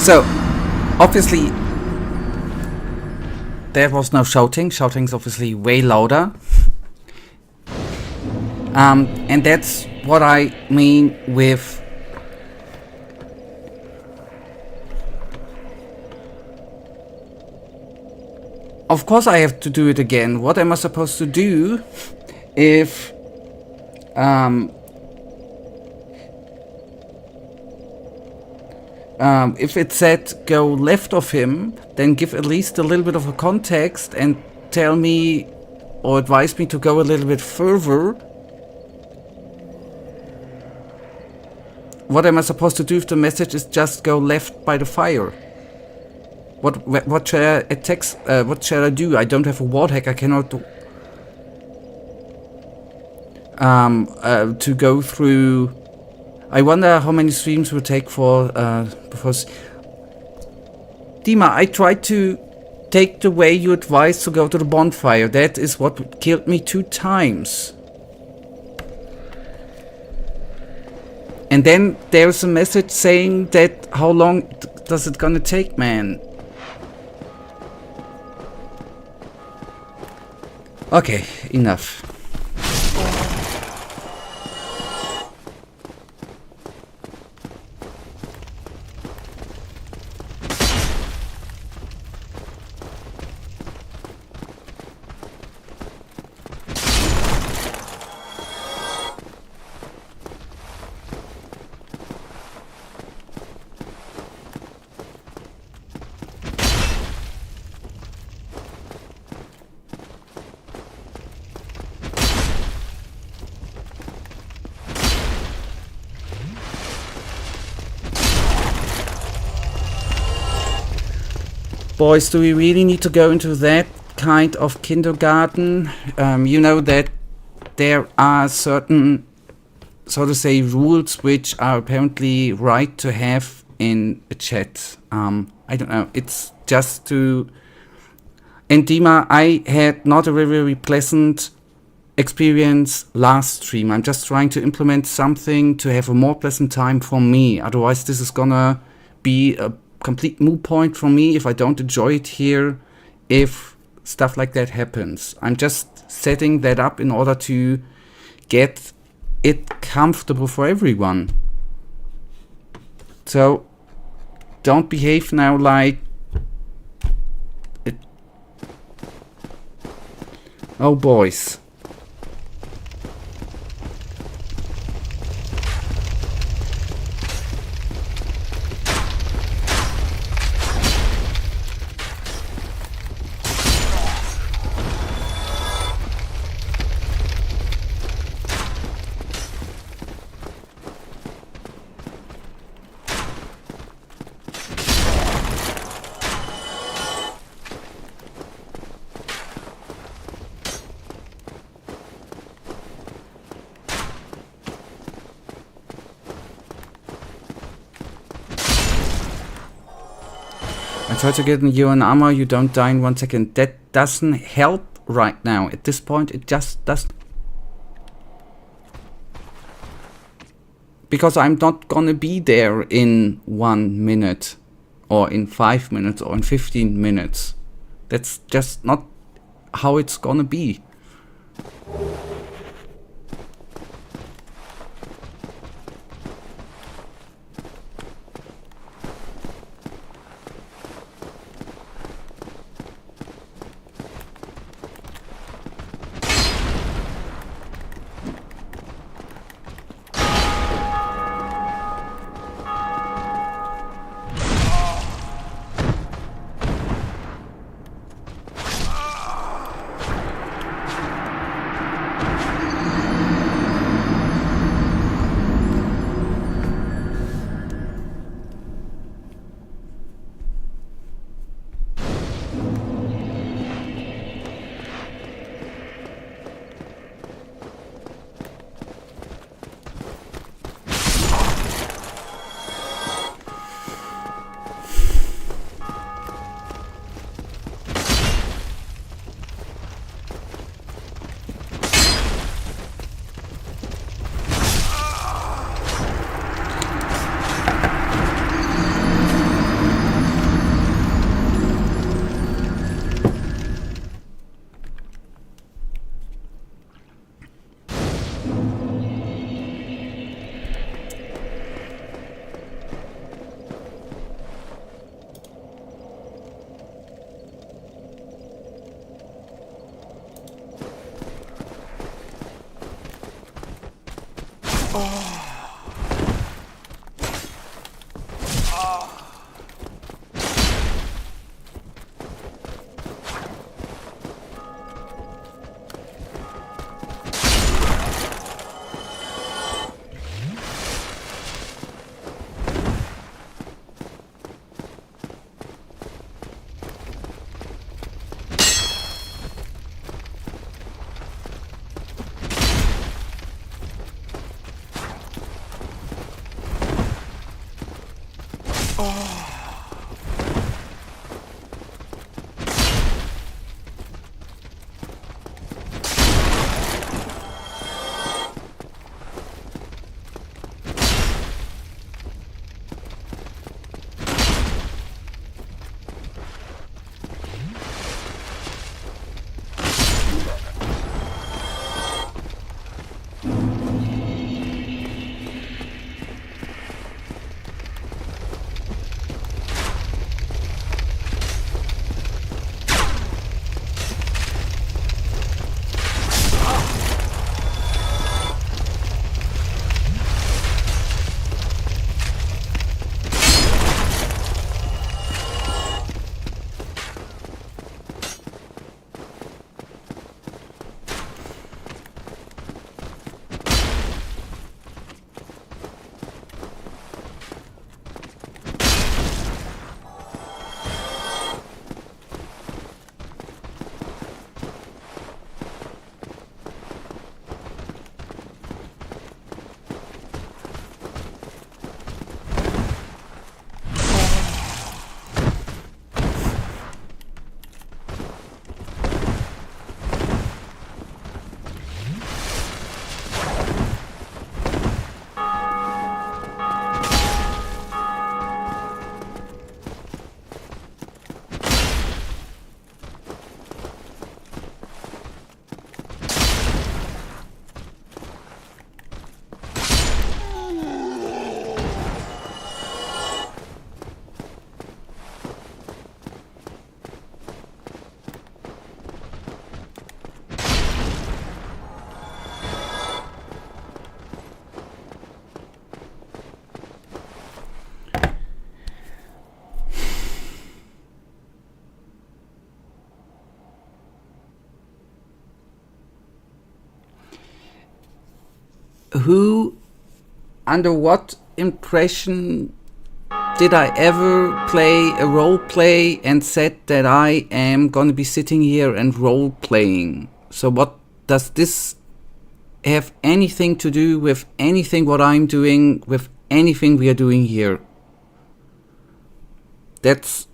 So, obviously, there was no shouting. Shouting's obviously way louder. And that's what I mean with... Of course I have to do it again. What am I supposed to do if... if it said go left of him, then give at least a little bit of a context and tell me or advise me to go a little bit further. What am I supposed to do if the message is just go left by the fire? What shall what shall I do? I don't have a ward hack. I cannot to go through. I wonder how many streams will take for because Dima, I tried to take the way you advised to go to the bonfire. That is what killed me 2 times. And then there's a message saying that how long does it gonna take, man? Okay, enough. Boys, do we really need to go into that kind of kindergarten? You know that there are certain, so to say, rules which are apparently right to have in a chat. I don't know, it's just to... And Dima, I had not a very pleasant experience last stream. I'm just trying to implement something to have a more pleasant time for me. Otherwise this is gonna be a complete moot point for me if I don't enjoy it here, if stuff like that happens. I'm just setting that up in order to get it comfortable for everyone. So don't behave now like it. Oh boys. I try to get you an armor, you don't die in 1 second. That doesn't help right now. At this point, it just doesn't. Because I'm not gonna be there in 1 minute, or in 5 minutes, or in 15 minutes. That's just not how it's gonna be. who, under what impression did I ever play a role play and said that I am going to be sitting here and role playing? So what does this have anything to do with anything what I'm doing, with anything we are doing here? That's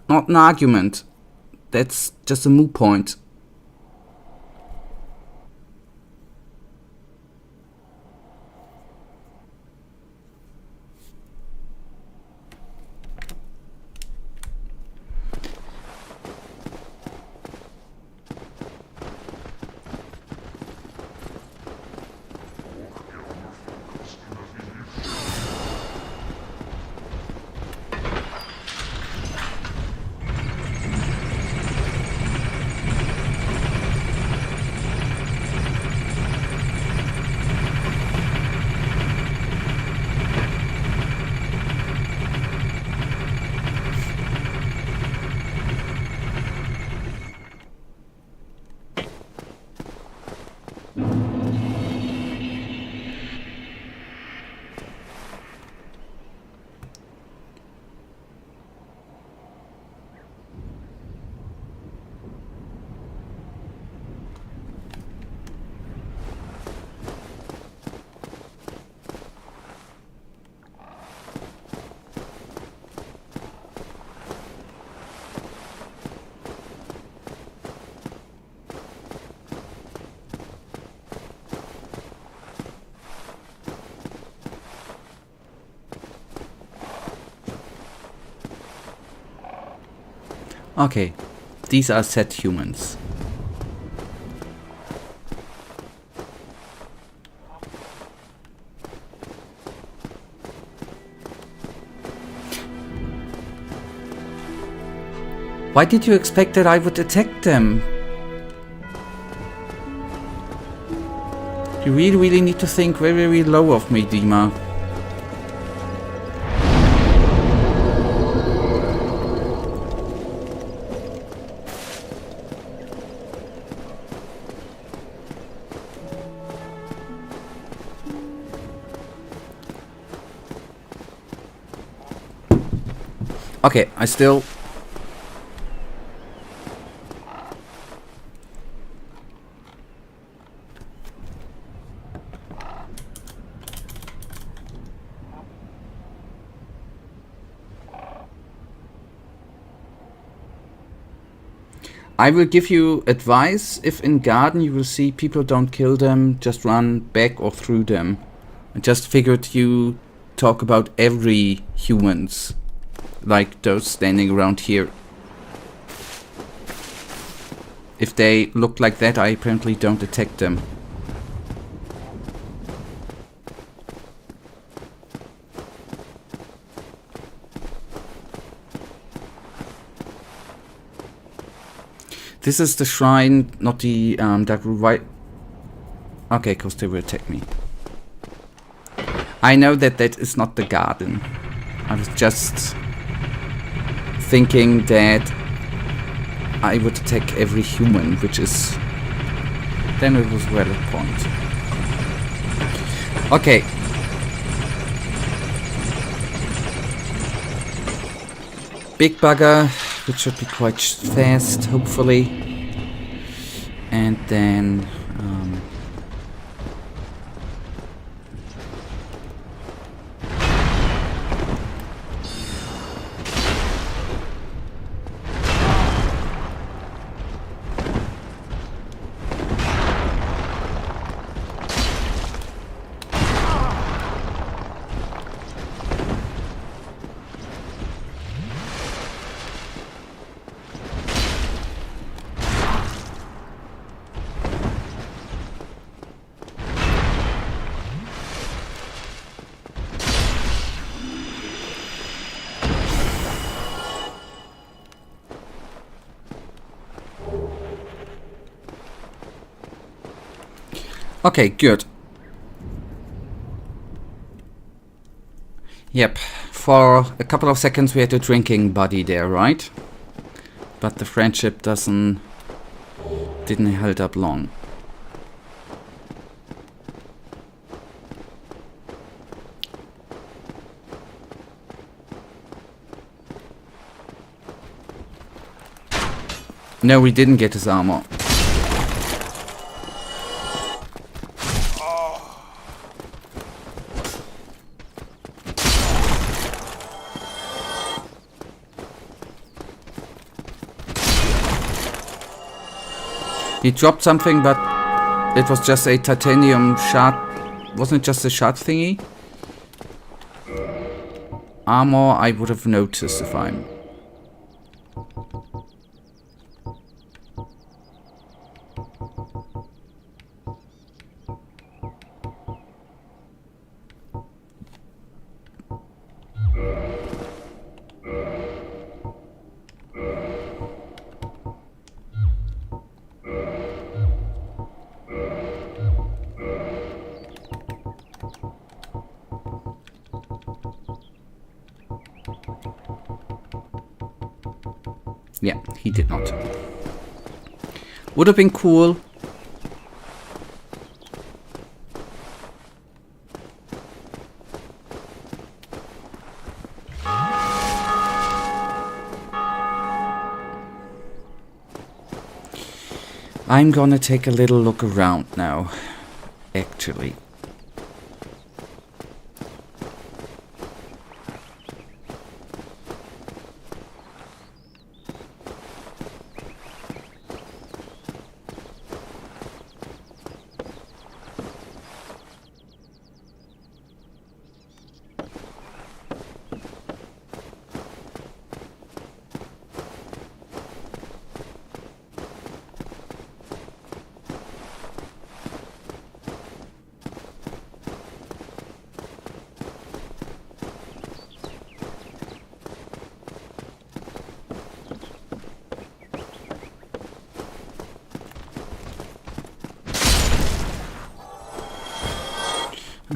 not an argument. That's just a moot point. Okay, these are set humans. Why did you expect that I would attack them? You really need to think very low of me, Dima. Okay, I still... I will give you advice. If in garden you will see people don't kill them, just run back or through them. I just figured you talk about every humans. Like those standing around here. If they look like that, I apparently don't attack them. This is the shrine, not the that right. Okay, because they will attack me. I know that that is not the garden. I was just thinking that I would attack every human, which is... Then it was a valid point. Okay. Big bugger, which should be quite fast, hopefully. And then... Okay, good. Yep, for a couple of seconds we had a drinking buddy there, right? But the friendship didn't hold up long. No, we didn't get his armor. He dropped something, but it was just a titanium shard. Wasn't it just a shard thingy? Armor, I would have noticed if I'm... Yeah, he did not. Would have been cool. I'm gonna take a little look around now, actually.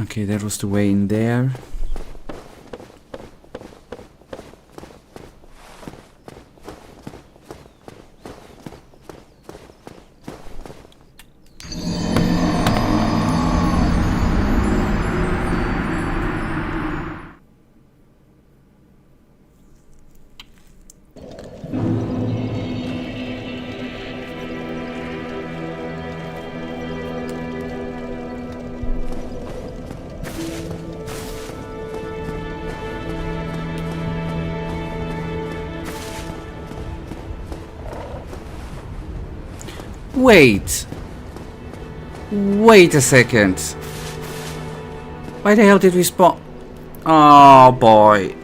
Okay, that was the way in there. Wait a second. Why the hell did we spawn? Oh boy.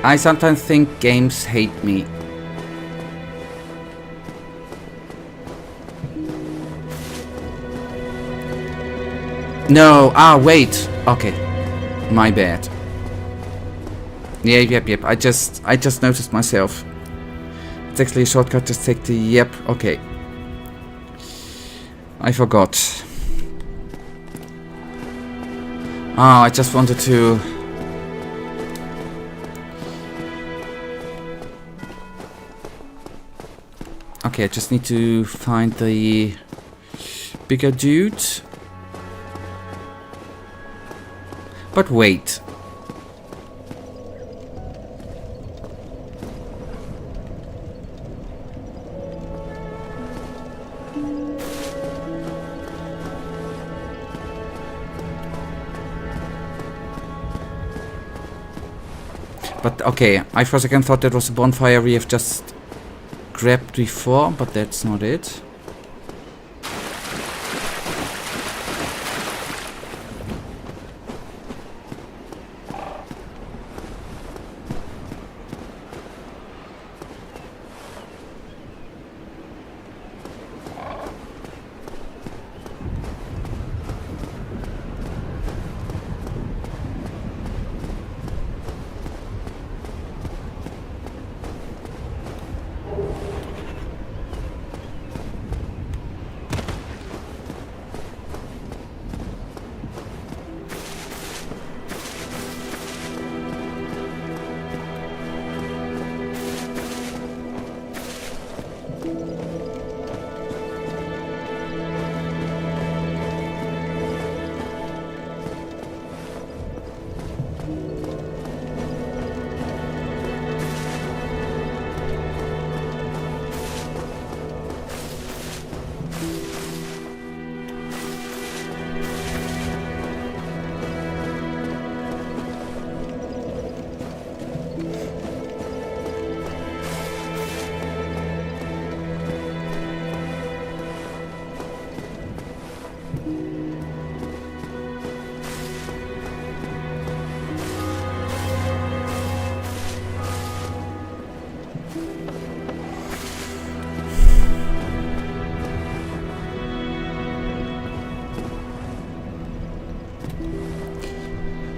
I sometimes think games hate me. No, wait. Okay. My bad. Yeah, yep. I just noticed myself. It's actually a shortcut, just take the... Yep, okay. I forgot. I just wanted to... Okay, I just need to find the bigger dude. But wait. But okay, I for a second thought that was a bonfire we have just grabbed before, but that's not it.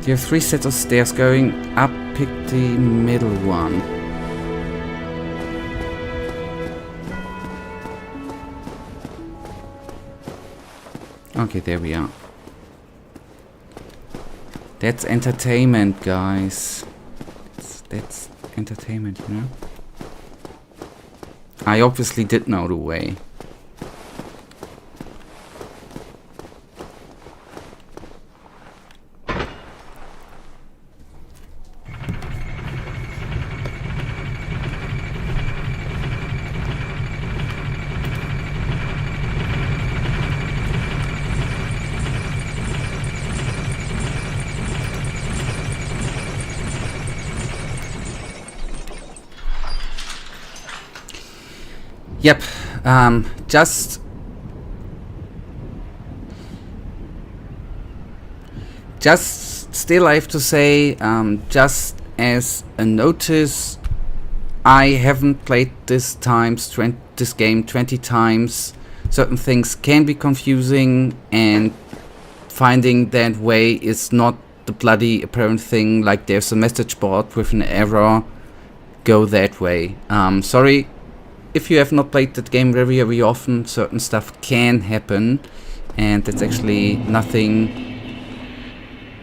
You have 3 sets of stairs going up. Pick the middle one. Okay, there we are. That's entertainment, guys. That's entertainment, you know? I obviously did know the way. Yep, just still I have to say, just as a notice, I haven't played this game 20 times. Certain things can be confusing, and finding that way is not the bloody apparent thing, like there's a message board with an error, go that way. Sorry. If you have not played that game very, very often, certain stuff can happen, and that's actually nothing,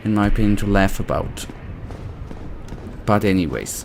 in my opinion, to laugh about. But anyways.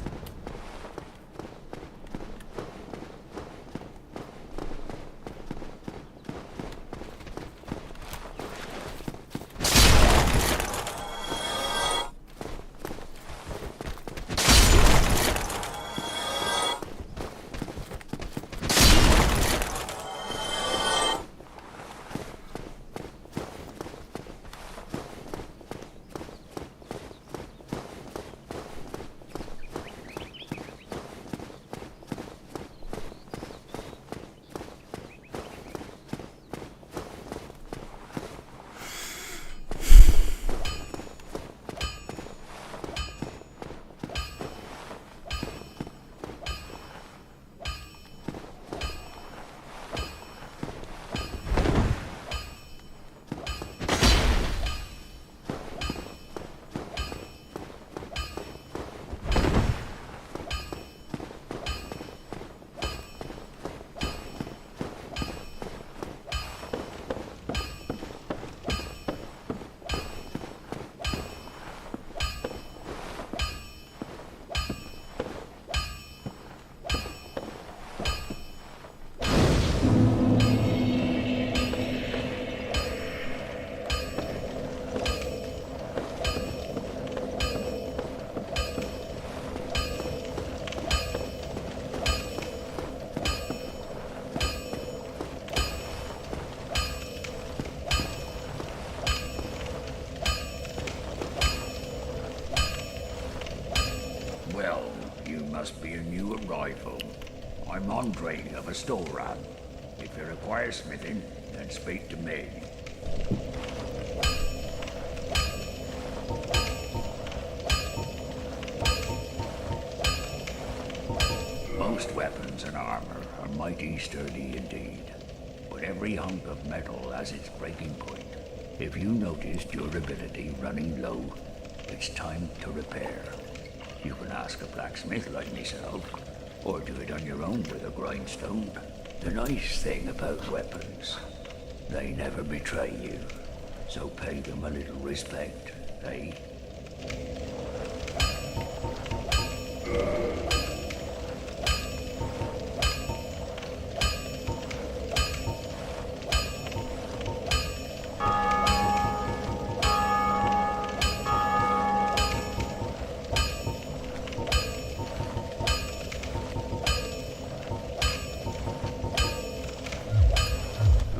Must be a new arrival. I'm Andre of Lordran. If you require smithing, then speak to me. Most weapons and armor are mighty sturdy indeed, but every hunk of metal has its breaking point. If you notice durability running low, it's time to repair. You can ask a blacksmith like myself, or do it on your own with a grindstone. The nice thing about weapons, they never betray you, so pay them a little respect, eh?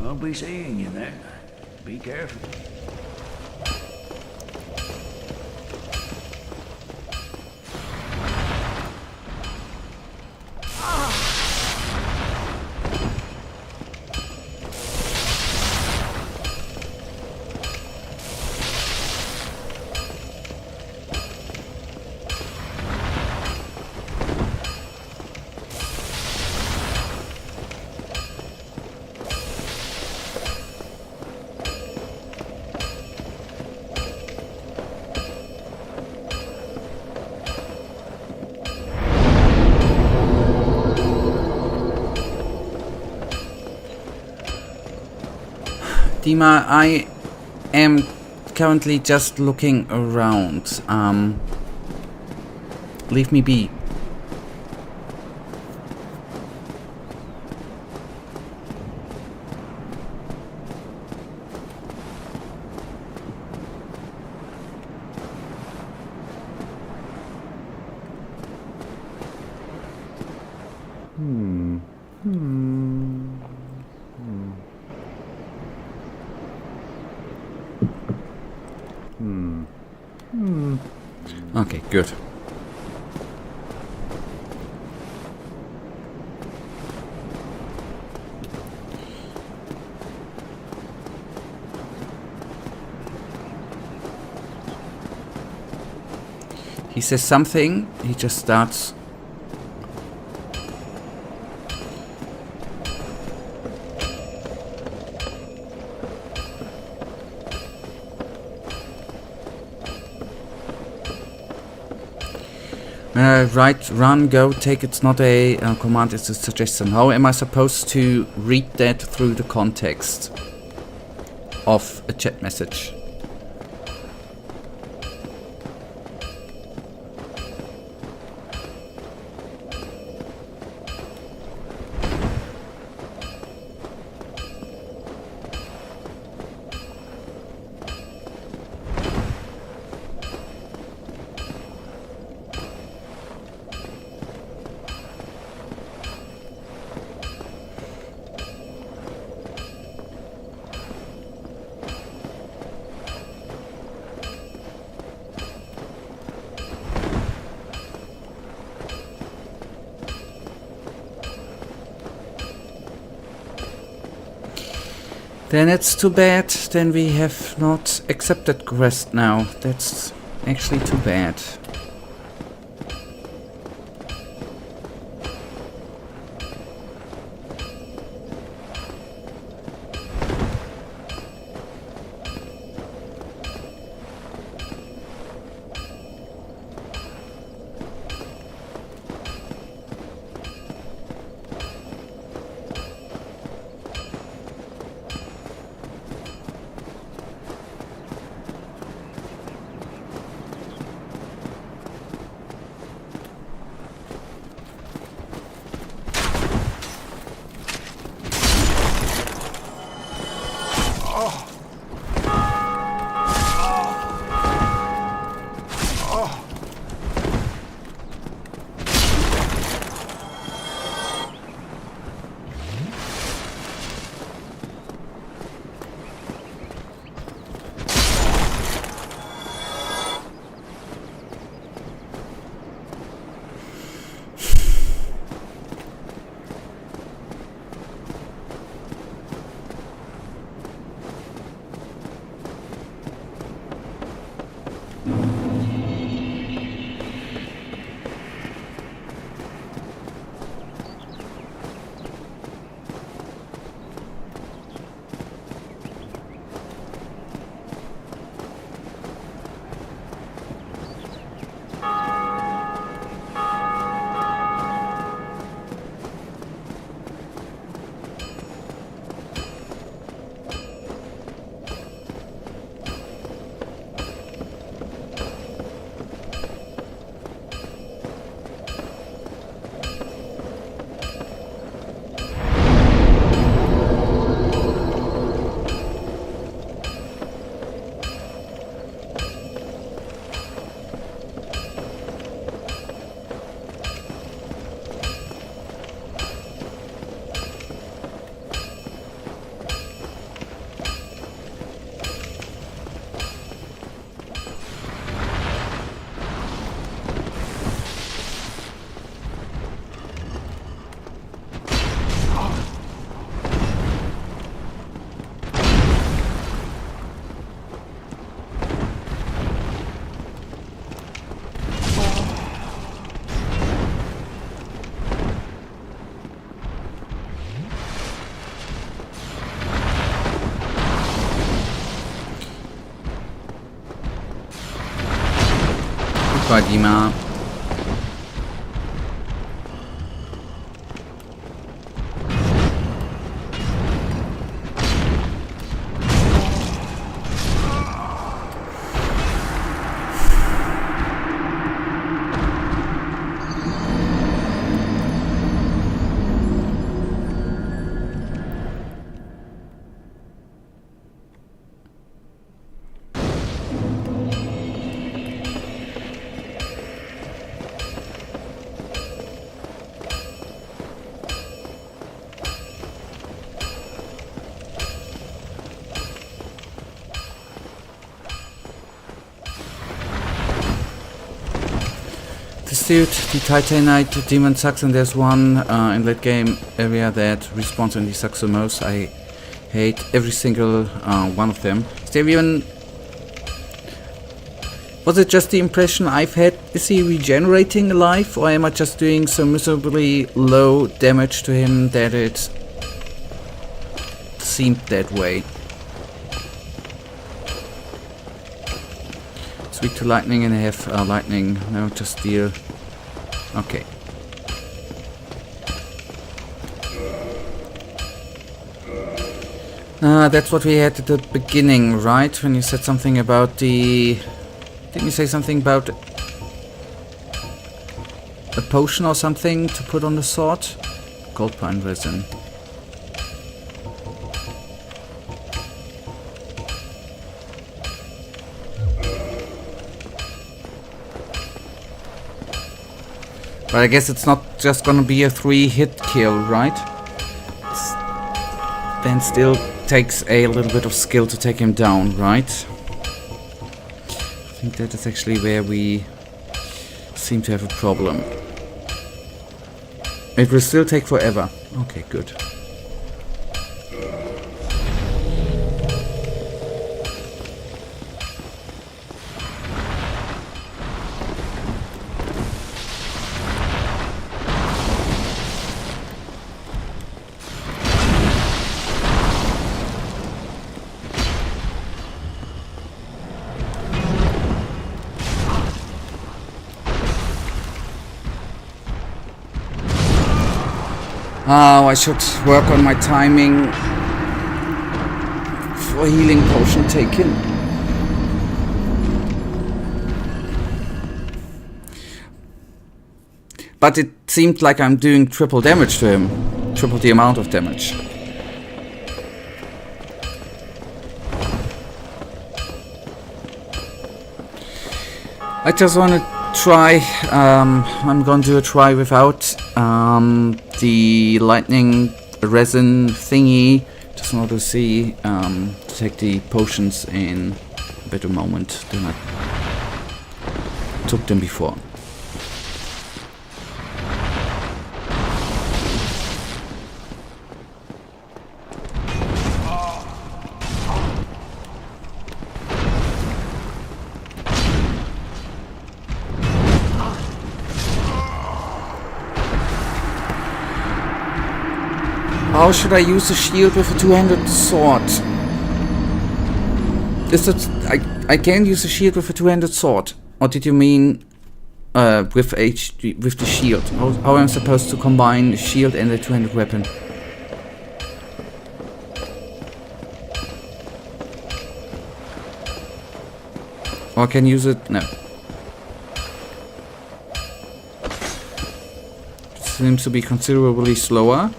I'll be seeing you then. Be careful. Dima, I am currently just looking around. Leave me be. Okay, good. He says something, he just starts. Right, run, go, take. It's not a command, it's a suggestion. How am I supposed to read that through the context of a chat message? Then it's too bad, then we have not accepted quest now. That's actually too bad. Dima. dude, the Titanite demon sucks, and there's one in late game area that respawns and he sucks the most. I hate every single one of them. Is there even... Was it just the impression I've had? Is he regenerating alive, or am I just doing so miserably low damage to him that it seemed that way? It's weak to lightning, and I have lightning. No, just steel. Okay. That's what we had at the beginning, right? When you said something about the... Didn't you say something about a potion or something to put on the sword? Gold pine resin. But I guess it's not just gonna be a 3-hit kill, right? Then still takes a little bit of skill to take him down, right? I think that is actually where we seem to have a problem. It will still take forever. Okay, good. Oh, I should work on my timing for healing potion taken. But it seemed like I'm doing triple damage to him. Triple the amount of damage. I just want to try. I'm going to do a try without the lightning resin thingy. Just want to see to take the potions in a better moment than I took them before. How should I use a shield with a two-handed sword? Is that I can use a shield with a two-handed sword? Or did you mean with the shield? How am I supposed to combine a shield and a two-handed weapon? Or I can use it? No. It seems to be considerably slower.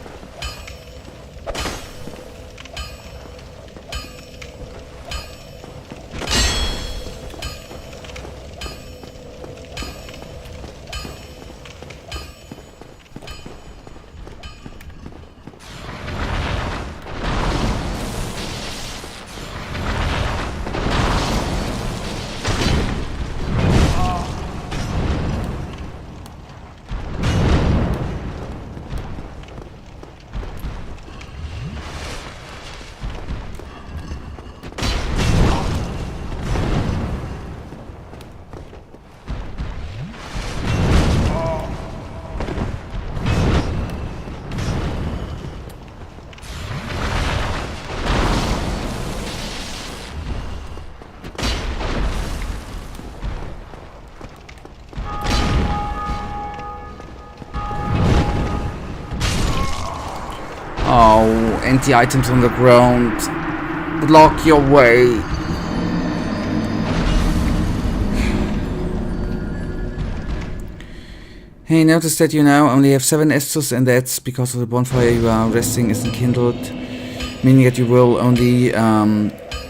Oh, and the items on the ground block your way. Hey, notice that you now only have 7 Estus, and that's because of the bonfire you are resting isn't kindled, meaning that you will only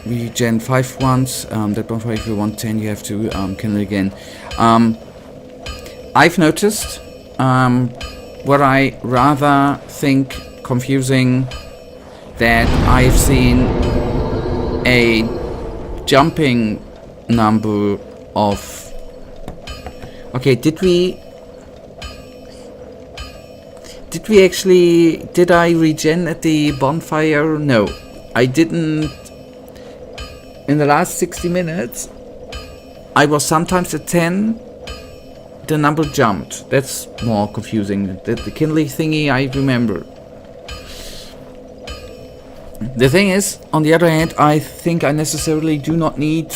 regen 5 once. That bonfire, if you want 10, you have to kindle again. I've noticed what I rather think confusing, that I've seen a jumping number of... Okay, did we Did I regen at the bonfire? No, I didn't. In the last 60 minutes, I was sometimes at 10. The number jumped. That's more confusing. The kindling thingy, I remember. The thing is, on the other hand, I think I necessarily do not need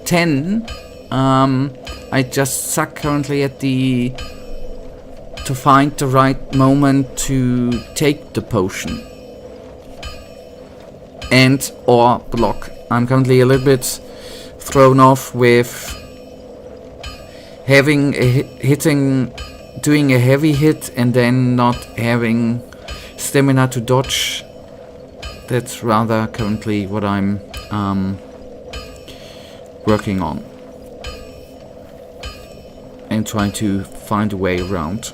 10. I just suck currently at to find the right moment to take the potion. And or block. I'm currently a little bit thrown off with having doing a heavy hit and then not having stamina to dodge. That's rather currently what I'm working on and trying to find a way around.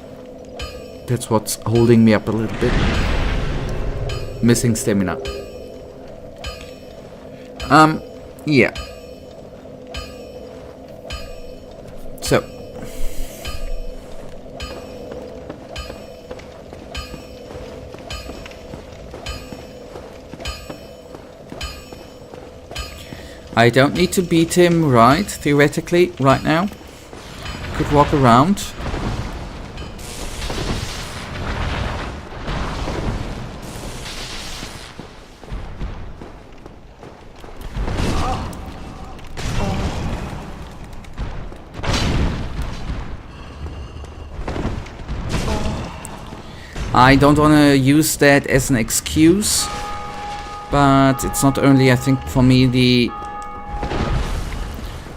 That's what's holding me up a little bit. Missing stamina. Yeah. So. I don't need to beat him, right? Theoretically, right now. Could walk around. I don't want to use that as an excuse, but it's not only, I think, for me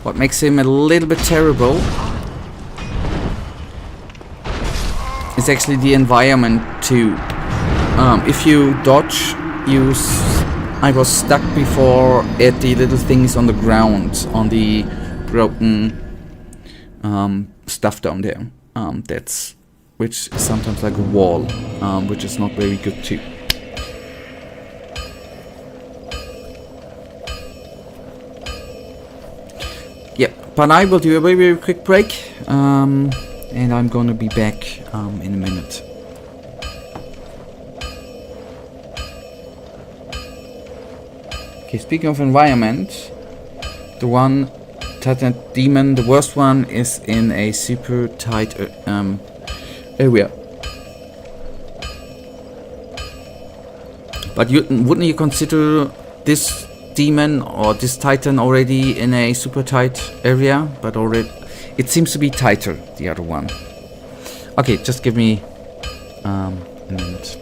what makes him a little bit terrible is actually the environment too. If you dodge, I was stuck before at the little things on the ground, on the broken stuff down there. Which is sometimes like a wall, which is not very good too. Yeah, but I will do a very, very quick break, and I'm gonna be back in a minute. Okay, speaking of environment, the one Titan demon, the worst one, is in a super tight area. But wouldn't you consider this demon or this titan already in a super tight area? But already, it seems to be tighter, the other one. Okay, just give me a minute.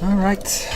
Alright.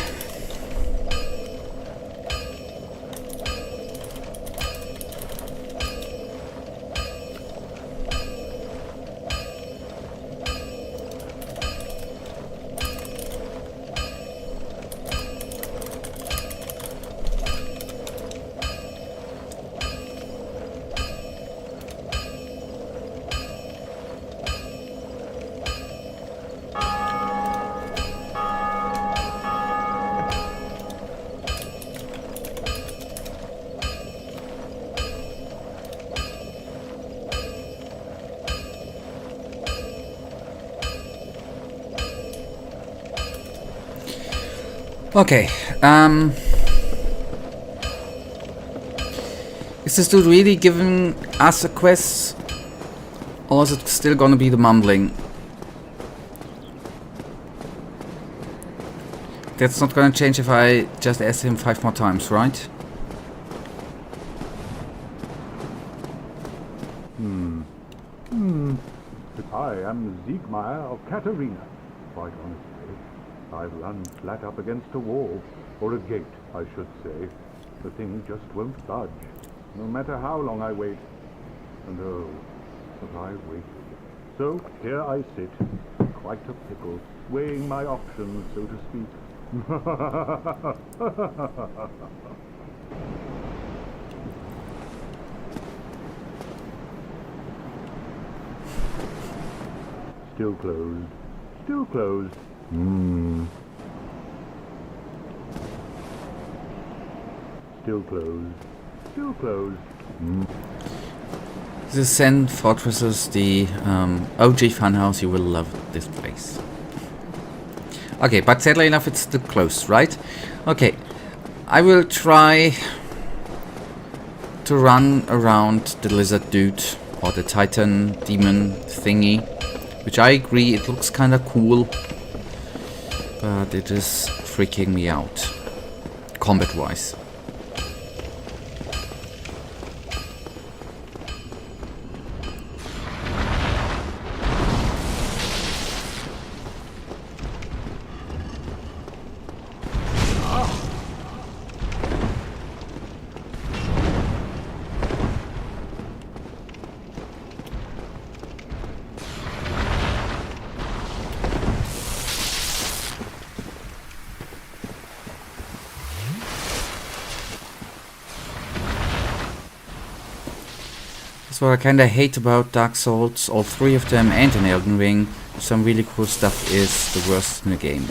Okay, is this dude really giving us a quest? Or is it still gonna be the mumbling? That's not gonna change if I just ask him 5 more times, right? I am Siegmeyer of Katarina. Quite honestly, I've run flat up against a wall, or a gate, I should say. The thing just won't budge, no matter how long I wait. And oh, but I waited. So here I sit, quite a pickle, weighing my options, so to speak. Still closed. Still closed. Still closed. Still closed. The Zen Fortresses, the OG Funhouse, you will love this place. Okay, but sadly enough it's still closed, right? Okay, I will try to run around the lizard dude, or the titan demon thingy. Which I agree, it looks kinda cool, but it is freaking me out, combat-wise. That's what I kinda hate about Dark Souls, all 3 of them, and in Elden Ring. Some really cool stuff is the worst in the game.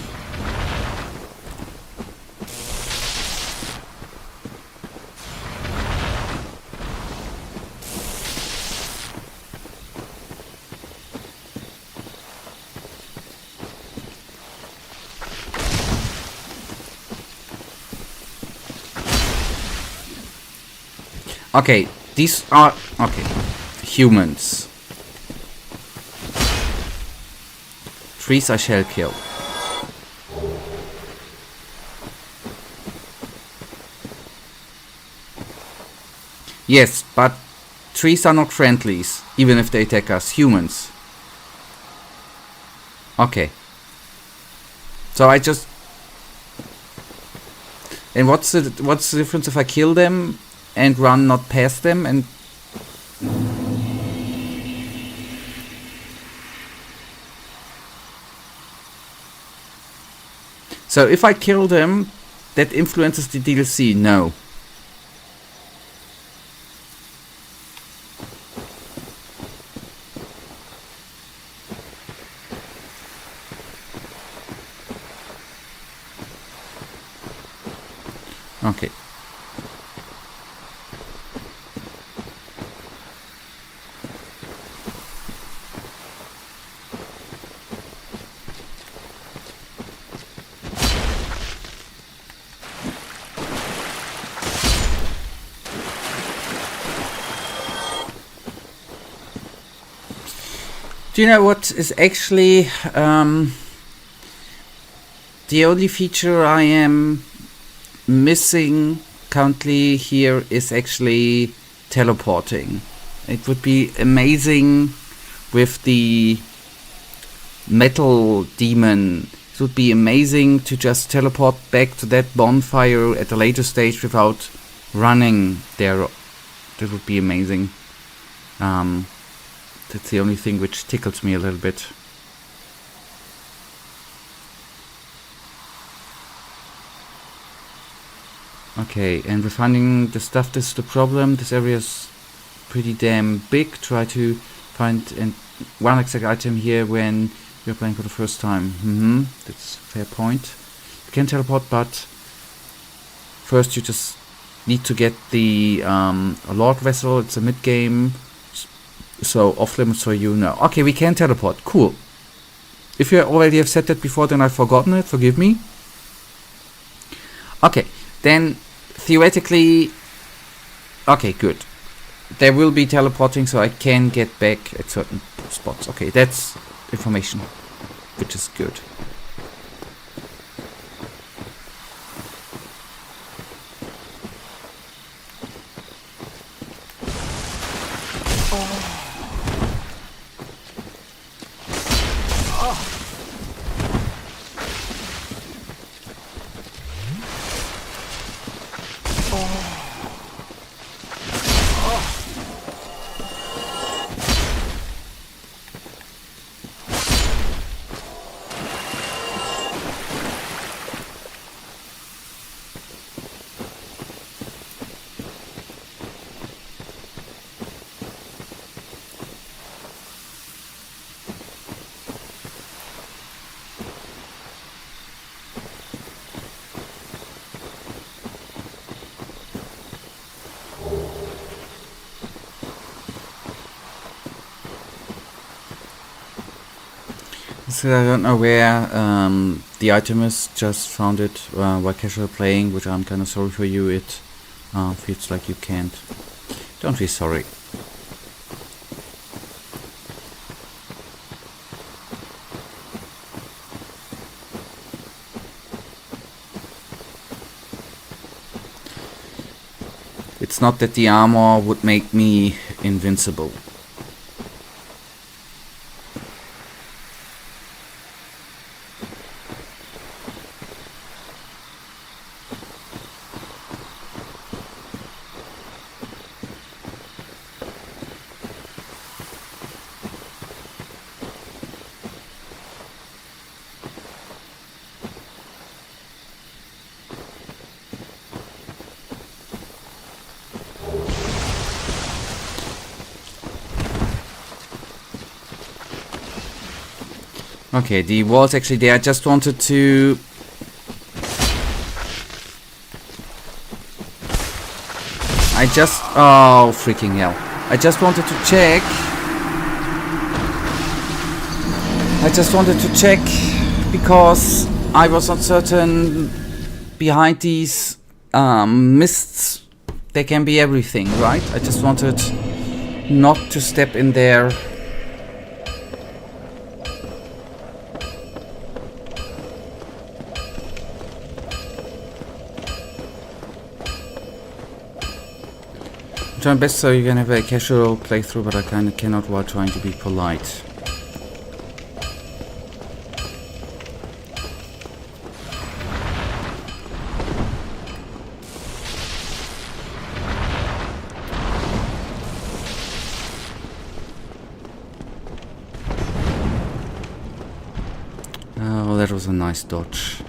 Okay, these are... okay. Humans. Trees I shall kill. Yes, but trees are not friendlies, even if they attack us. Humans. Okay. So I just... and what's the difference if I kill them and run not past them and... So if I kill them, that influences the DLC? No. Okay. Do you know what is actually the only feature I am missing currently here is actually teleporting. It would be amazing with the metal demon It would be amazing to just teleport back to that bonfire at a later stage without running there. That would be amazing. That's the only thing which tickles me a little bit. Okay, and we're finding the stuff. This is the problem. This area is pretty damn big. Try to find one exact item here when you're playing for the first time. That's a fair point. You can teleport, but first you just need to get the Lord vessel. It's a mid-game, so off-limits for you now. Okay, we can teleport. Cool. If you already have said that before, then I've forgotten it. Forgive me. Okay, then theoretically... Okay, good. There will be teleporting, so I can get back at certain spots. Okay, that's information, which is good. So I don't know where the item is, just found it while casual playing, which I'm kind of sorry for you. It feels like you can't. Don't be sorry. It's not that the armor would make me invincible. Okay, the wall's actually there. I just wanted to... Oh, freaking hell. I just wanted to check... because I was not certain behind these mists there can be everything, right? I just wanted not to step in there. I'm trying best so you can have a casual playthrough, but I kinda cannot while trying to be polite. Oh, that was a nice dodge.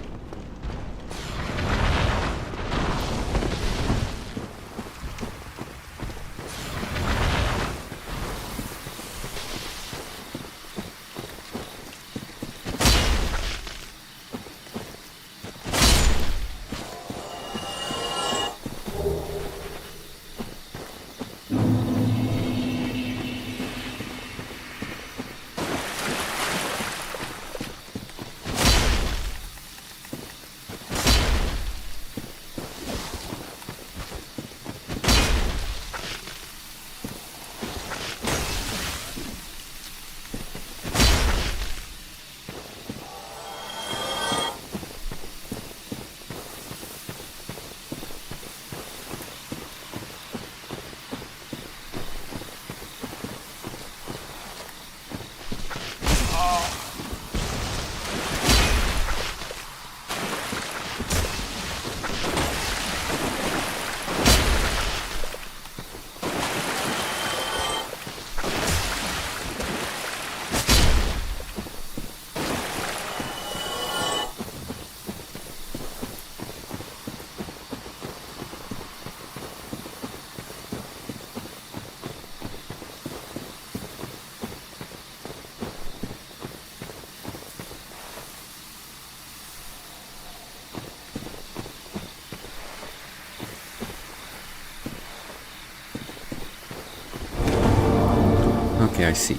I see.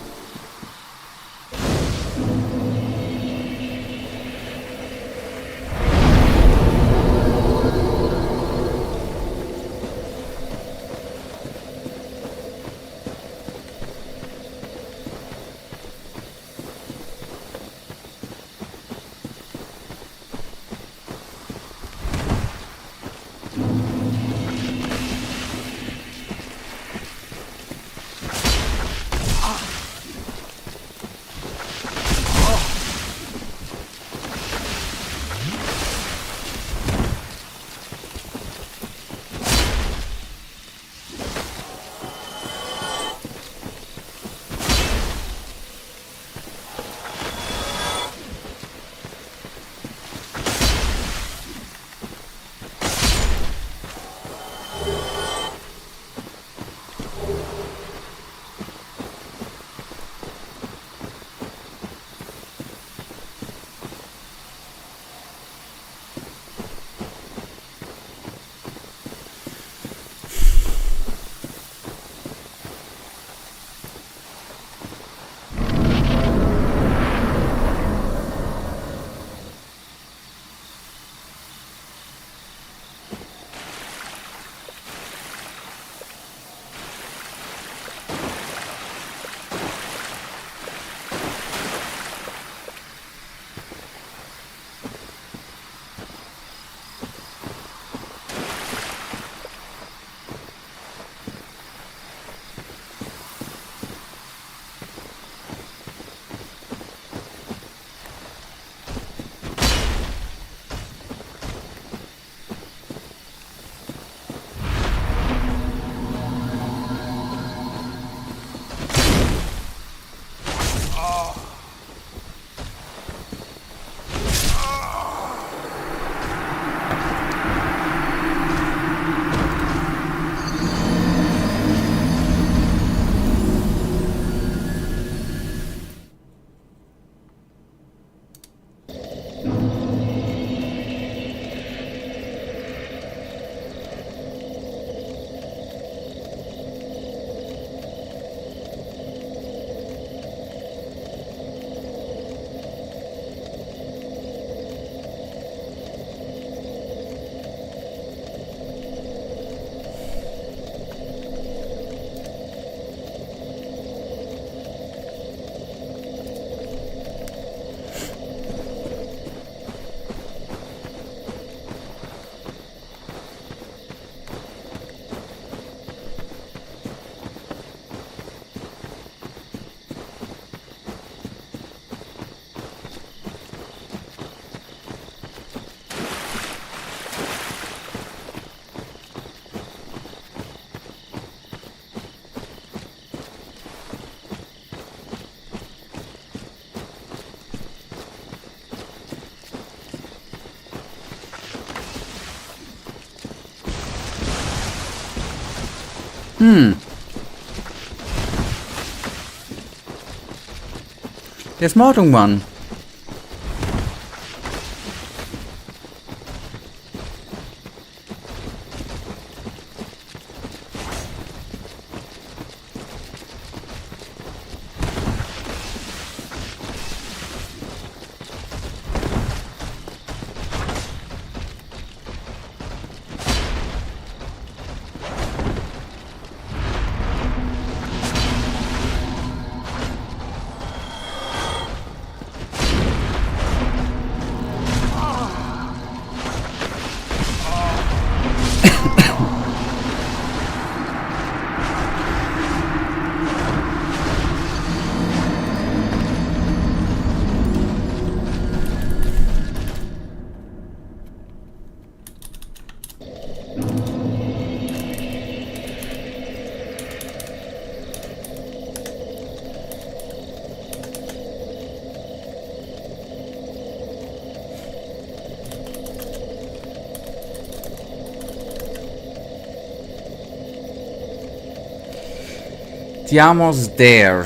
There's more than one. The armor's there.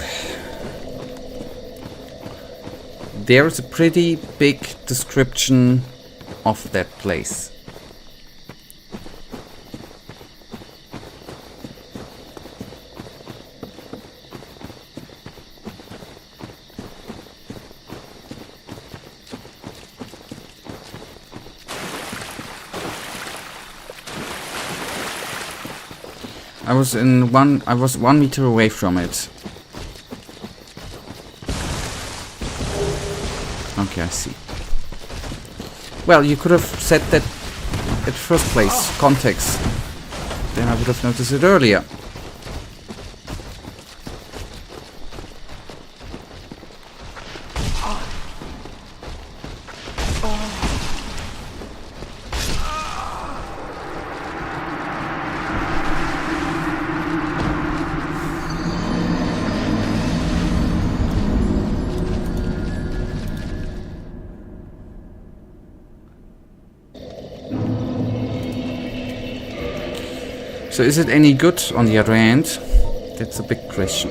There's a pretty big description of that place. I was 1 meter away from it. Okay, I see. Well, you could have said that at first place, context. Then I would have noticed it earlier. So is it any good on the other hand? That's a big question.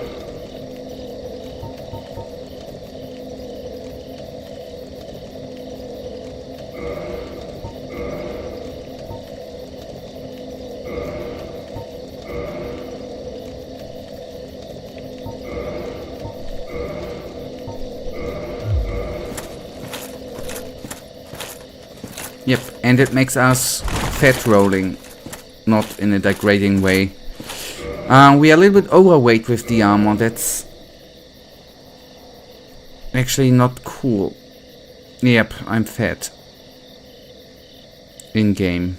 Yep, and it makes us fat rolling. Not in a degrading way. We are a little bit overweight with the armor. That's actually not cool. Yep, I'm fat. In game.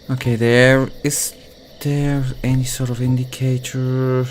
Okay, is there any sort of indicator?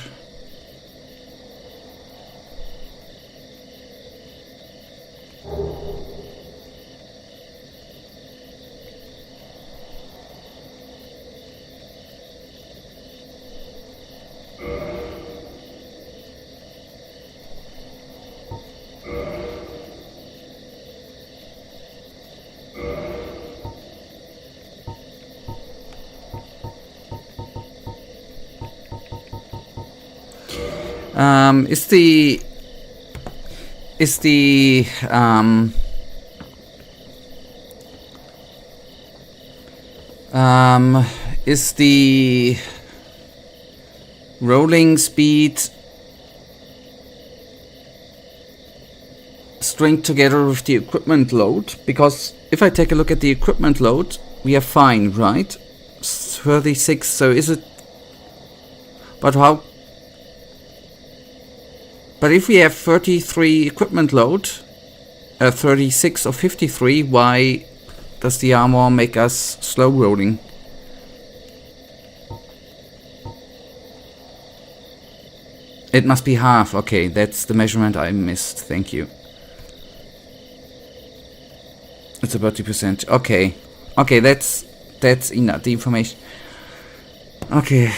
Is the rolling speed stringed together with the equipment load? Because if I take a look at the equipment load, we are fine, right? 36, so is it... But how... But if we have 33 equipment load, 36 or 53, why does the armor make us slow rolling? It must be half. Okay, that's the measurement I missed. Thank you. It's about 2%. Okay. Okay, that's enough. The information. Okay.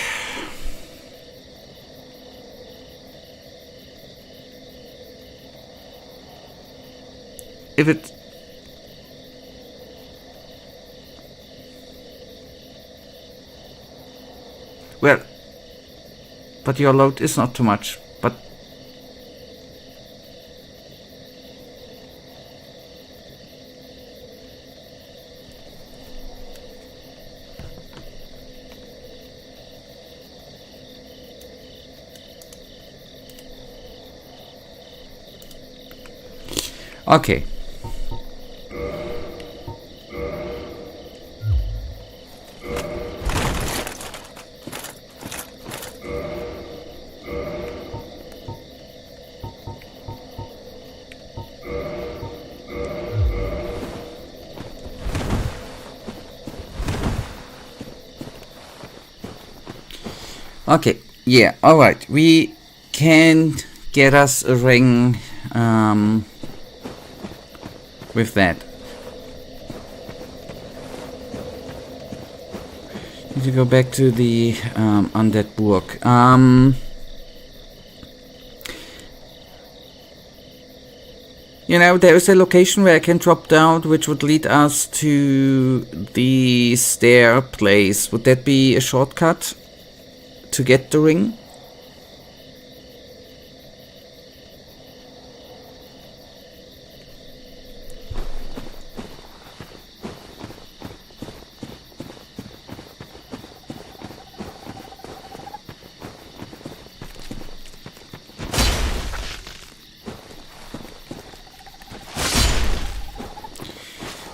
If it... Well... But your load is not too much, but... Okay. Okay, yeah, alright. We can get us a ring with that. Need to go back to the Undead Burg. You know, there is a location where I can drop down, which would lead us to the stair place. Would that be a shortcut to get the ring?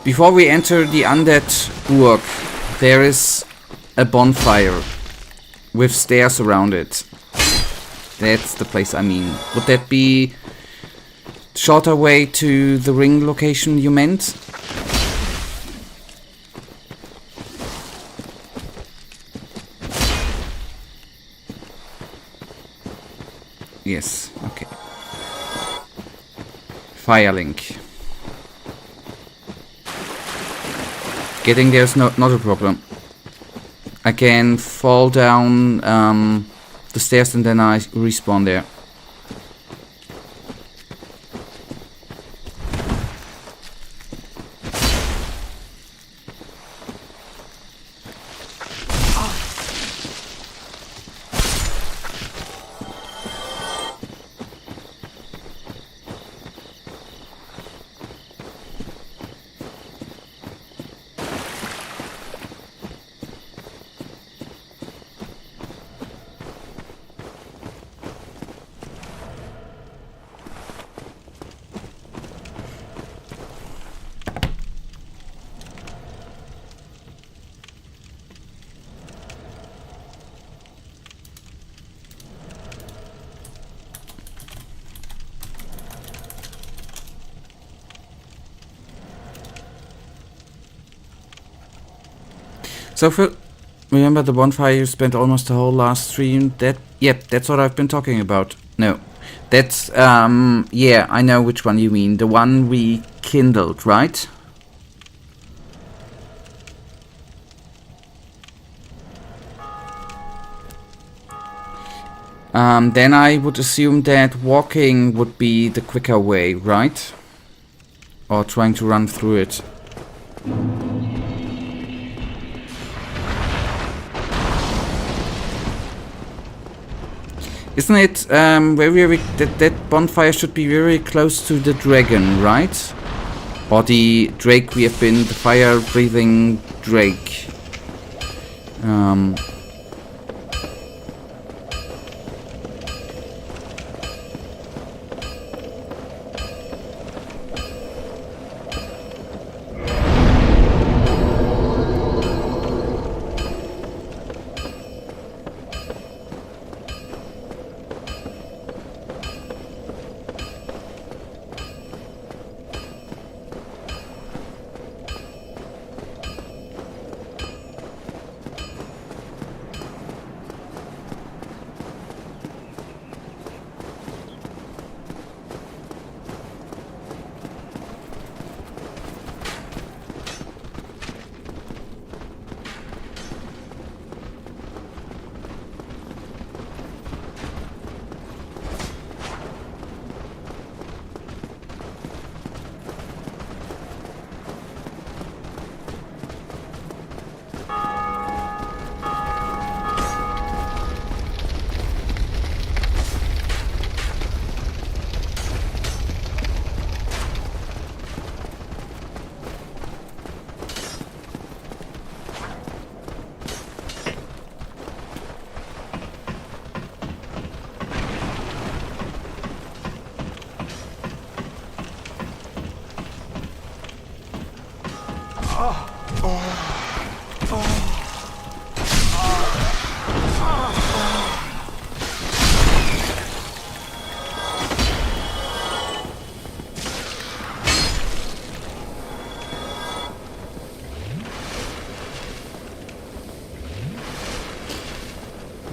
Before we enter the Undead Burg, there is a bonfire with stairs around it. That's the place I mean. Would that be shorter way to the ring location you meant? Yes, okay. Firelink. Getting there is not a problem. I can fall down the stairs and then I respawn there. So remember the bonfire you spent almost the whole last stream? That's what I've been talking about. No. That's, yeah, I know which one you mean. The one we kindled, right? Then I would assume that walking would be the quicker way, right? Or trying to run through it. Isn't it very that bonfire should be very close to the dragon, right? Or the drake we have been, the fire-breathing drake.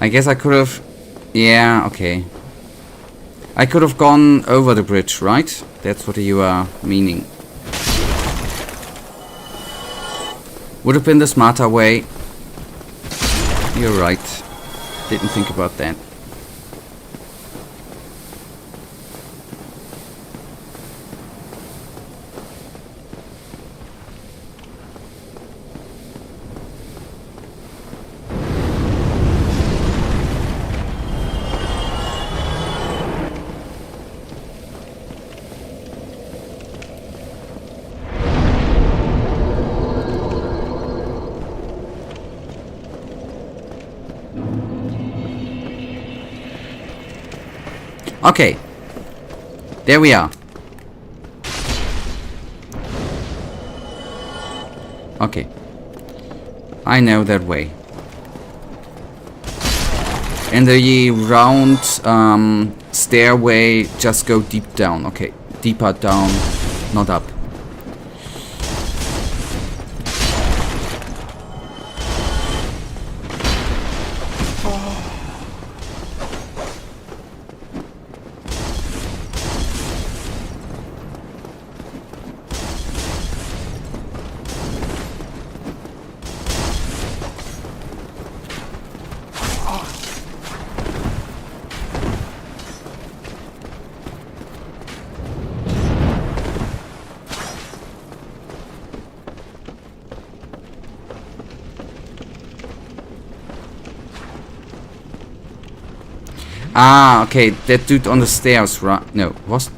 I guess I could have... Yeah, okay. I could have gone over the bridge, right? That's what you are meaning. Would have been the smarter way. You're right. Didn't think about that. Okay, there we are. Okay. I know that way. And the round stairway, just go deep down. Okay, deeper down, not up. Ah, okay, that dude on the stairs, right? No, was...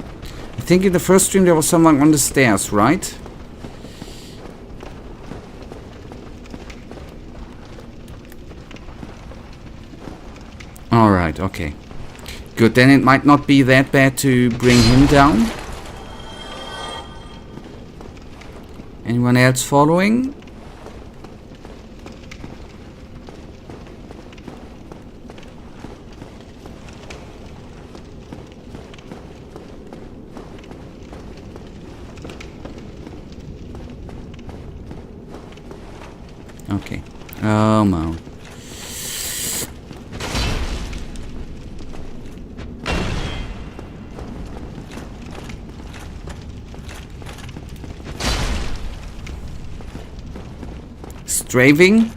I think in the first stream there was someone on the stairs, right? Alright, okay. Good, then it might not be that bad to bring him down. Anyone else following? Okay. Oh, no. Straving?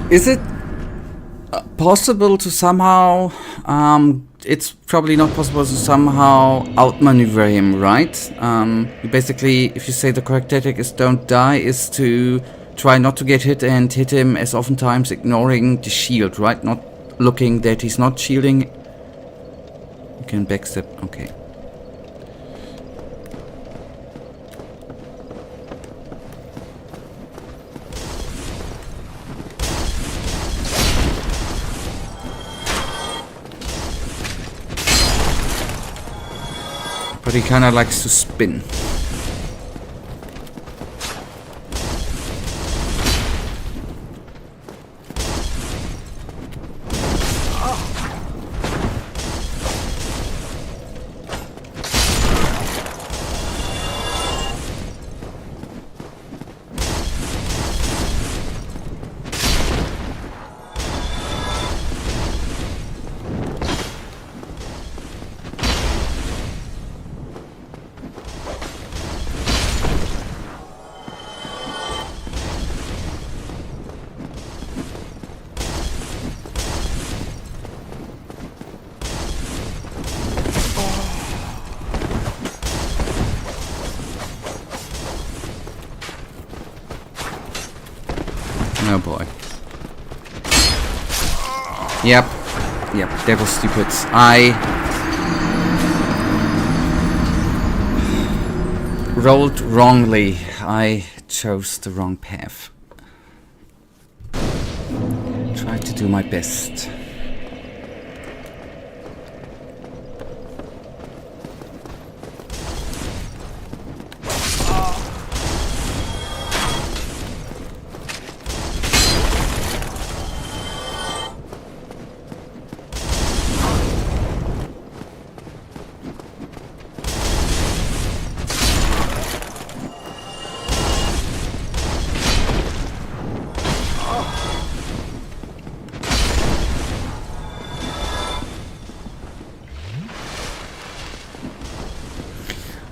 Is it possible to somehow... it's probably not possible to somehow outmaneuver him, right? You basically, if you say the correct tactic is don't die, is to try not to get hit and hit him as oftentimes ignoring the shield, right? Not looking that he's not shielding. You can backstep, okay. But he kinda likes to spin. Oh boy. Yep, that was stupid. I rolled wrongly. I chose the wrong path. Tried to do my best.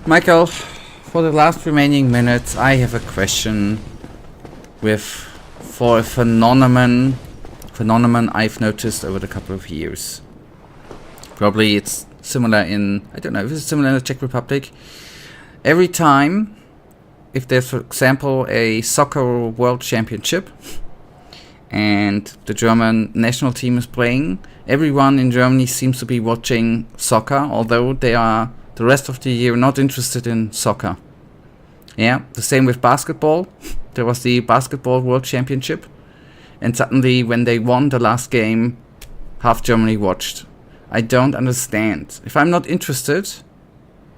Michael, for the last remaining minutes, I have a question for a phenomenon I've noticed over the couple of years. Probably it's similar in, I don't know if it's similar in the Czech Republic. Every time, if there's, for example, a soccer world championship and the German national team is playing, everyone in Germany seems to be watching soccer, although they are the rest of the year not interested in soccer. Yeah, the same with basketball. There was the basketball world championship, and suddenly when they won the last game, half Germany watched. I don't understand. If I'm not interested, it's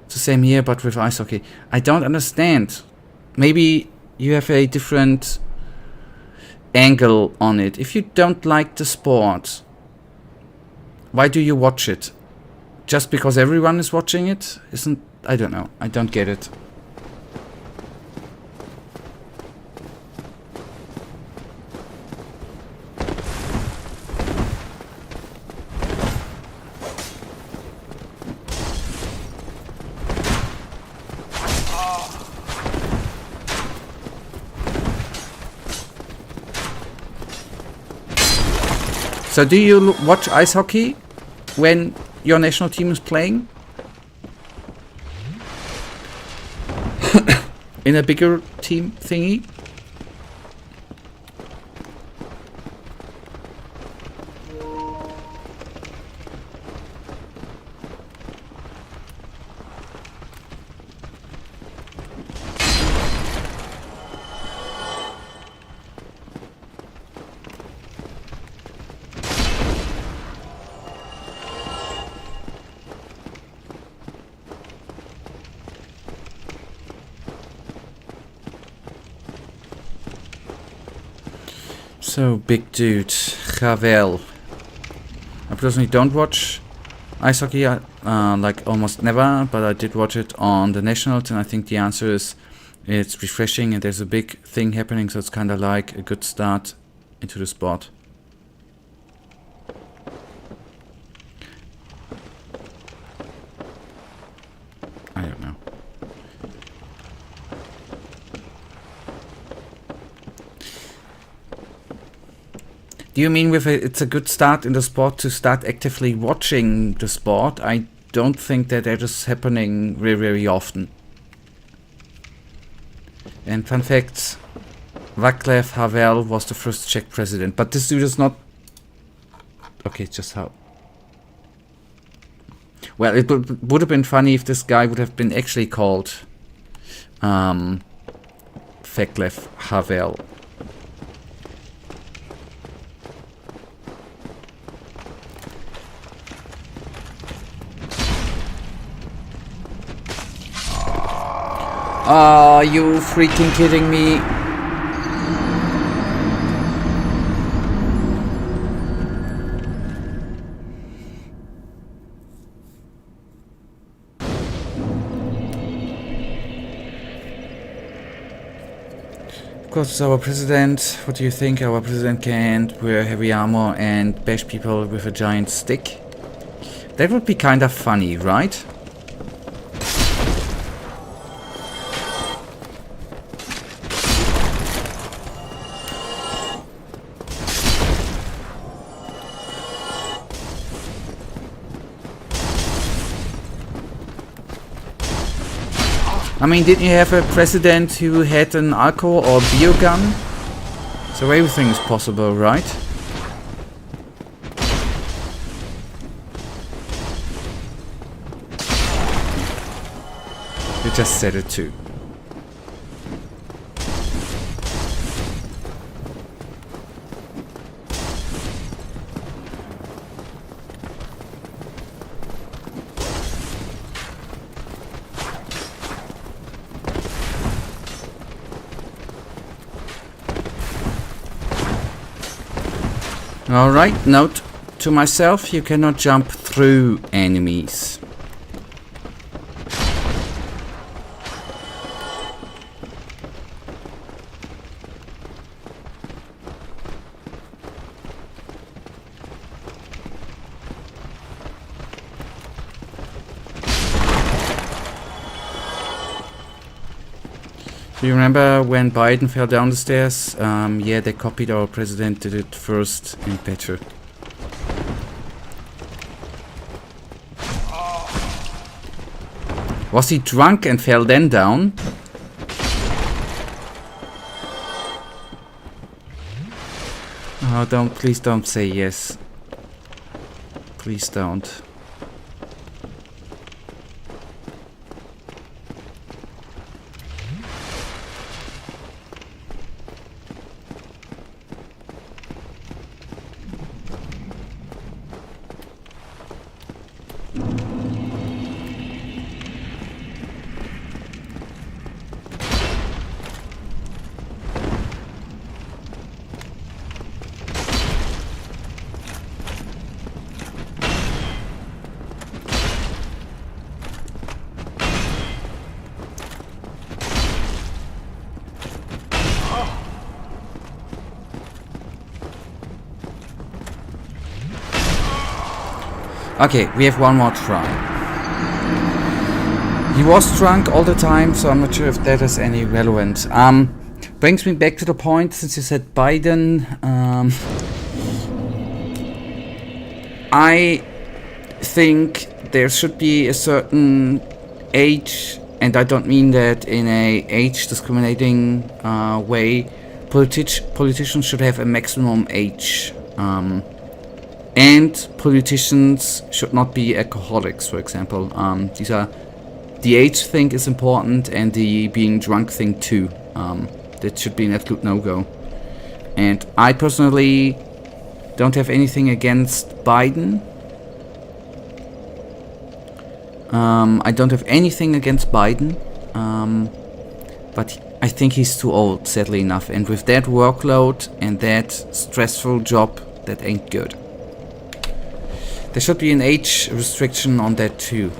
the same here but with ice hockey. I don't understand. Maybe you have a different angle on it. If you don't like the sport, why do you watch it? Just because everyone is watching it? I don't know. I don't get it. So do you watch ice hockey when your national team is playing? In a bigger team thingy? So, big dude, Javel. I personally don't watch ice hockey, like almost never, but I did watch it on the nationals, and I think the answer is it's refreshing and there's a big thing happening, so it's kind of like a good start into the sport. I don't know. Do you mean with it's a good start in the sport to start actively watching the sport? I don't think that is happening very, very often. And fun fact, Václav Havel was the first Czech president, but this dude is not... Okay, just how... Well, it would have been funny if this guy would have been actually called Václav Havel. Are you freaking kidding me? Of course, it's our president. What do you think? Our president can't wear heavy armor and bash people with a giant stick? That would be kind of funny, right? I mean, didn't you have a president who had an alcohol or beer gun? So everything is possible, right? You just said it too. Alright, note to myself, you cannot jump through enemies. Do you remember when Biden fell down the stairs? Yeah, they copied our president, did it first and better. Was he drunk and fell then down? Oh, please don't say yes. Please don't. Okay, we have one more try. He was drunk all the time, so I'm not sure if that is any relevant. Brings me back to the point, since you said Biden. I think there should be a certain age, and I don't mean that in a age discriminating way. Politicians should have a maximum age. And politicians should not be alcoholics, for example. The age thing is important, and the being drunk thing too. That should be an absolute no-go. And I personally don't have anything against Biden. I don't have anything against Biden. But I think he's too old, sadly enough. And with that workload and that stressful job, that ain't good. There should be an age restriction on that too.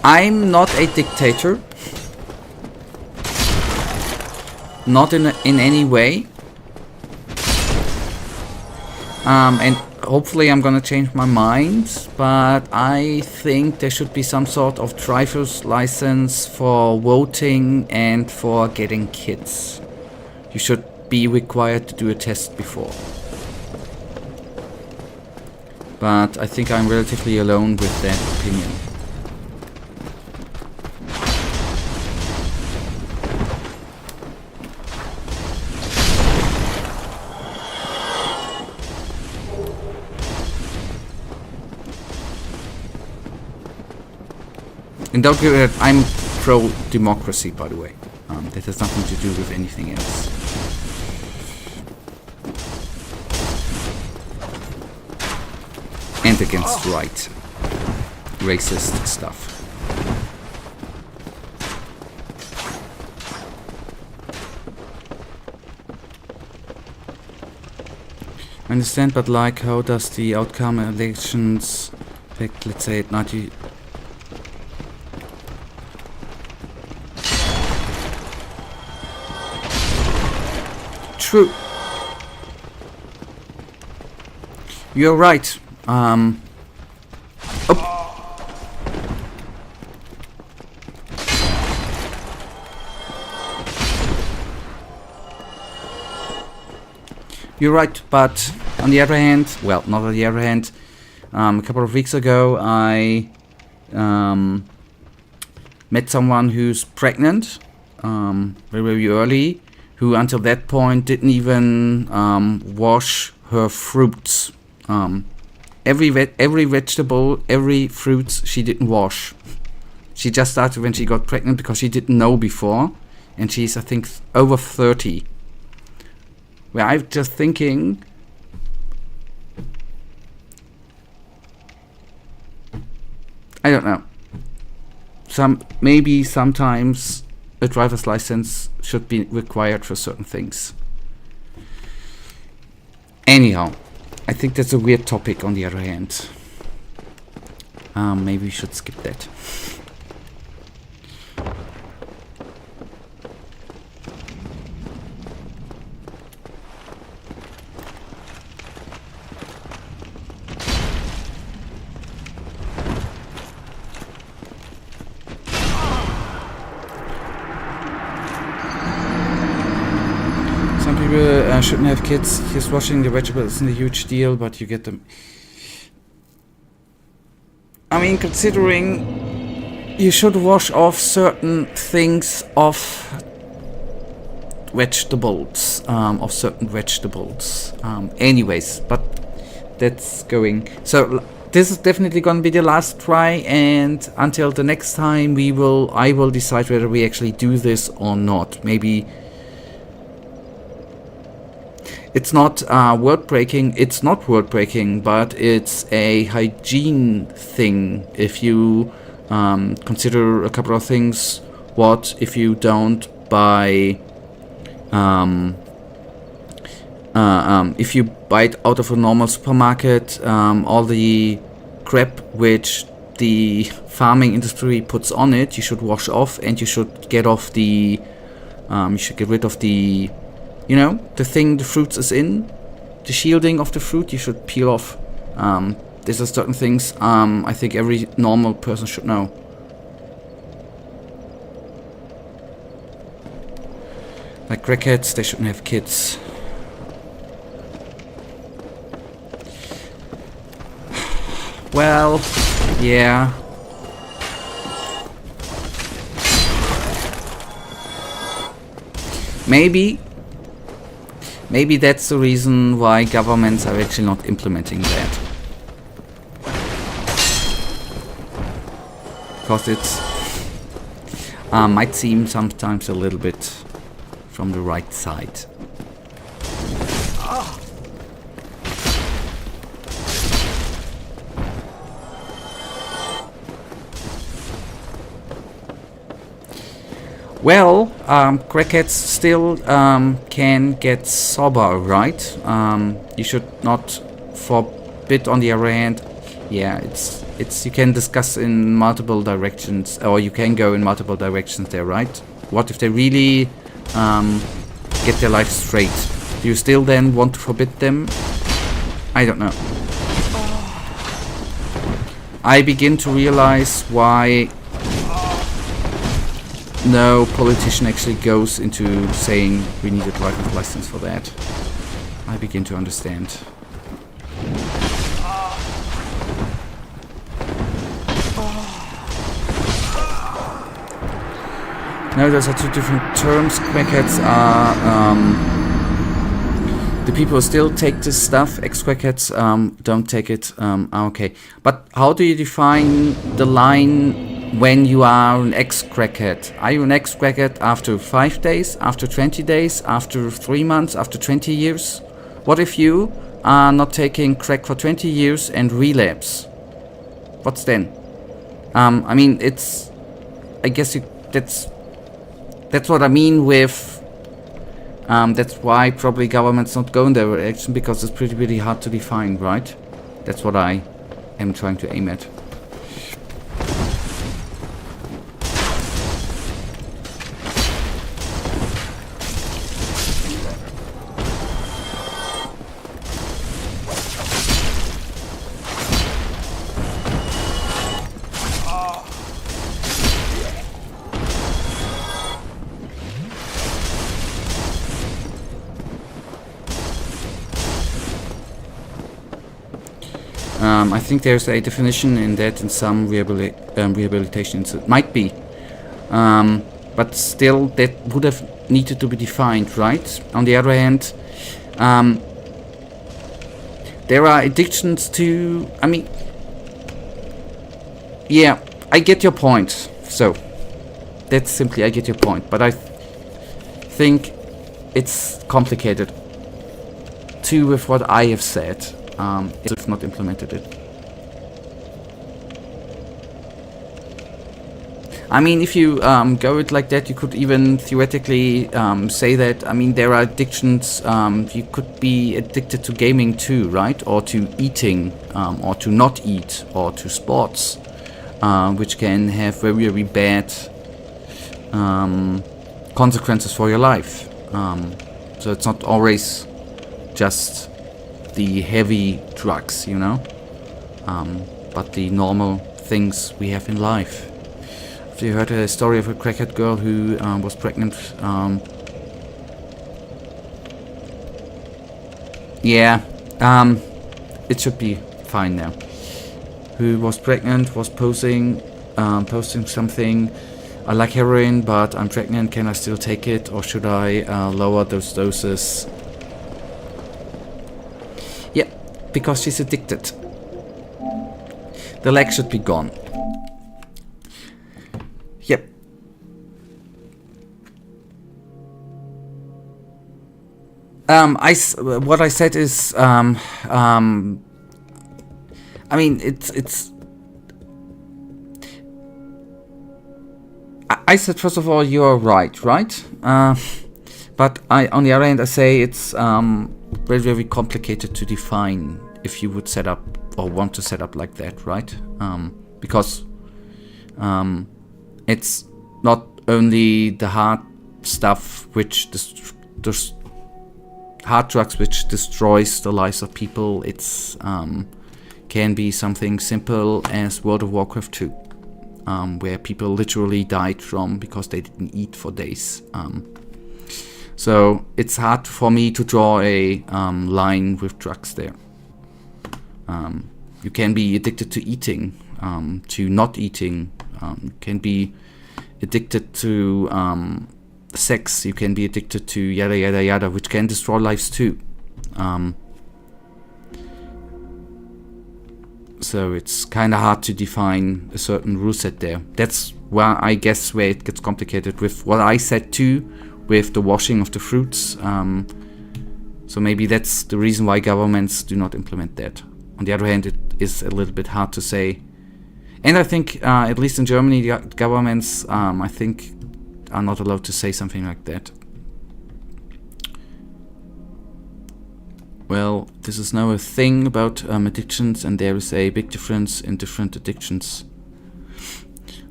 I'm not a dictator. Not in any way. And hopefully I'm gonna change my mind, but I think there should be some sort of driver's license for voting and for getting kids. You should be required to do a test before. But I think I'm relatively alone with that opinion. And don't get it, I'm pro-democracy, by the way. That has nothing to do with anything else. And against right, racist stuff. I understand, but like, how does the outcome elections affect, let's say, at 90? True. You're right. Oh. You're right, but on the other hand, well, not on the other hand, a couple of weeks ago I met someone who's pregnant very, very early, who until that point didn't even wash her fruits. Every vegetable, every fruit she didn't wash. She just started when she got pregnant because she didn't know before, and she's, I think, over 30. Where I'm just thinking, I don't know. Maybe sometimes a driver's license should be required for certain things. Anyhow, I think that's a weird topic on the other hand. Maybe we should skip that. Shouldn't have kids. Just washing the vegetables isn't a huge deal, but you get them. I mean, considering you should wash off certain things of vegetables, anyways, but that's going. So this is definitely going to be the last try, and until the next time I will decide whether we actually do this or not. Maybe it's not world breaking, but it's a hygiene thing. If you consider a couple of things, what if you don't buy if you buy it out of a normal supermarket, all the crap which the farming industry puts on it, you should wash off, and you should get off the, you should get rid of the, you know, the thing the fruit is in, the shielding of the fruit, you should peel off. These are certain things I think every normal person should know. Like crackheads, they shouldn't have kids. Well, yeah. Maybe that's the reason why governments are actually not implementing that. Because it's might seem sometimes a little bit from the right side. Well, crackheads still can get sober, right? You should not forbid. On the other hand, yeah, it's you can discuss in multiple directions, or you can go in multiple directions there, right? What if they really get their life straight? Do you still then want to forbid them? I don't know. I begin to realize why no politician actually goes into saying we need a driver's license for that. I begin to understand. No, those are two different terms. Quackheads are the people who still take this stuff. Ex-quackheads don't take it. Okay. But how do you define the line when you are an ex-crackhead? Are you an ex-crackhead after 5 days, after 20 days, after 3 months, after 20 years? What if you are not taking crack for 20 years and relapse? What's then? I mean, it's... I guess that's what I mean with... that's why probably government's not going their direction, because it's pretty hard to define, right? That's what I am trying to aim at. I think there's a definition in that in some rehabilitations. It might be. But still, that would have needed to be defined, right? On the other hand, there are addictions to... I mean... Yeah, I get your point. So, that's simply, I get your point. But I think it's complicated too with what I have said. If not implemented it. I mean, if you go it like that, you could even theoretically say that, I mean, there are addictions, you could be addicted to gaming too, right? Or to eating, or to not eat, or to sports, which can have very bad consequences for your life. So it's not always just the heavy drugs, you know, but the normal things we have in life. Have you heard a story of a crackhead girl who was pregnant? Yeah, it should be fine now. who was pregnant was posting something. I like heroin, but I'm pregnant. Can I still take it, or should I lower those doses? Yeah, because she's addicted. The leg should be gone. Yep. What I said is, I mean, it's. I said first of all you're right? But on the other hand, I say it's very, very complicated to define if you would set up or want to set up like that, right? Because it's not only the hard stuff which hard drugs which destroys the lives of people. It's can be something simple as World of Warcraft 2, where people literally died from because they didn't eat for days. So it's hard for me to draw a line with drugs there. You can be addicted to eating, to not eating. You can be addicted to sex. You can be addicted to yada yada yada, which can destroy lives too. So it's kind of hard to define a certain rule set there. That's where I guess where it gets complicated with what I said too, with the washing of the fruits. So maybe that's the reason why governments do not implement that. On the other hand, it is a little bit hard to say. And I think, at least in Germany, the governments, I think, are not allowed to say something like that. Well, this is now a thing about addictions, and there is a big difference in different addictions.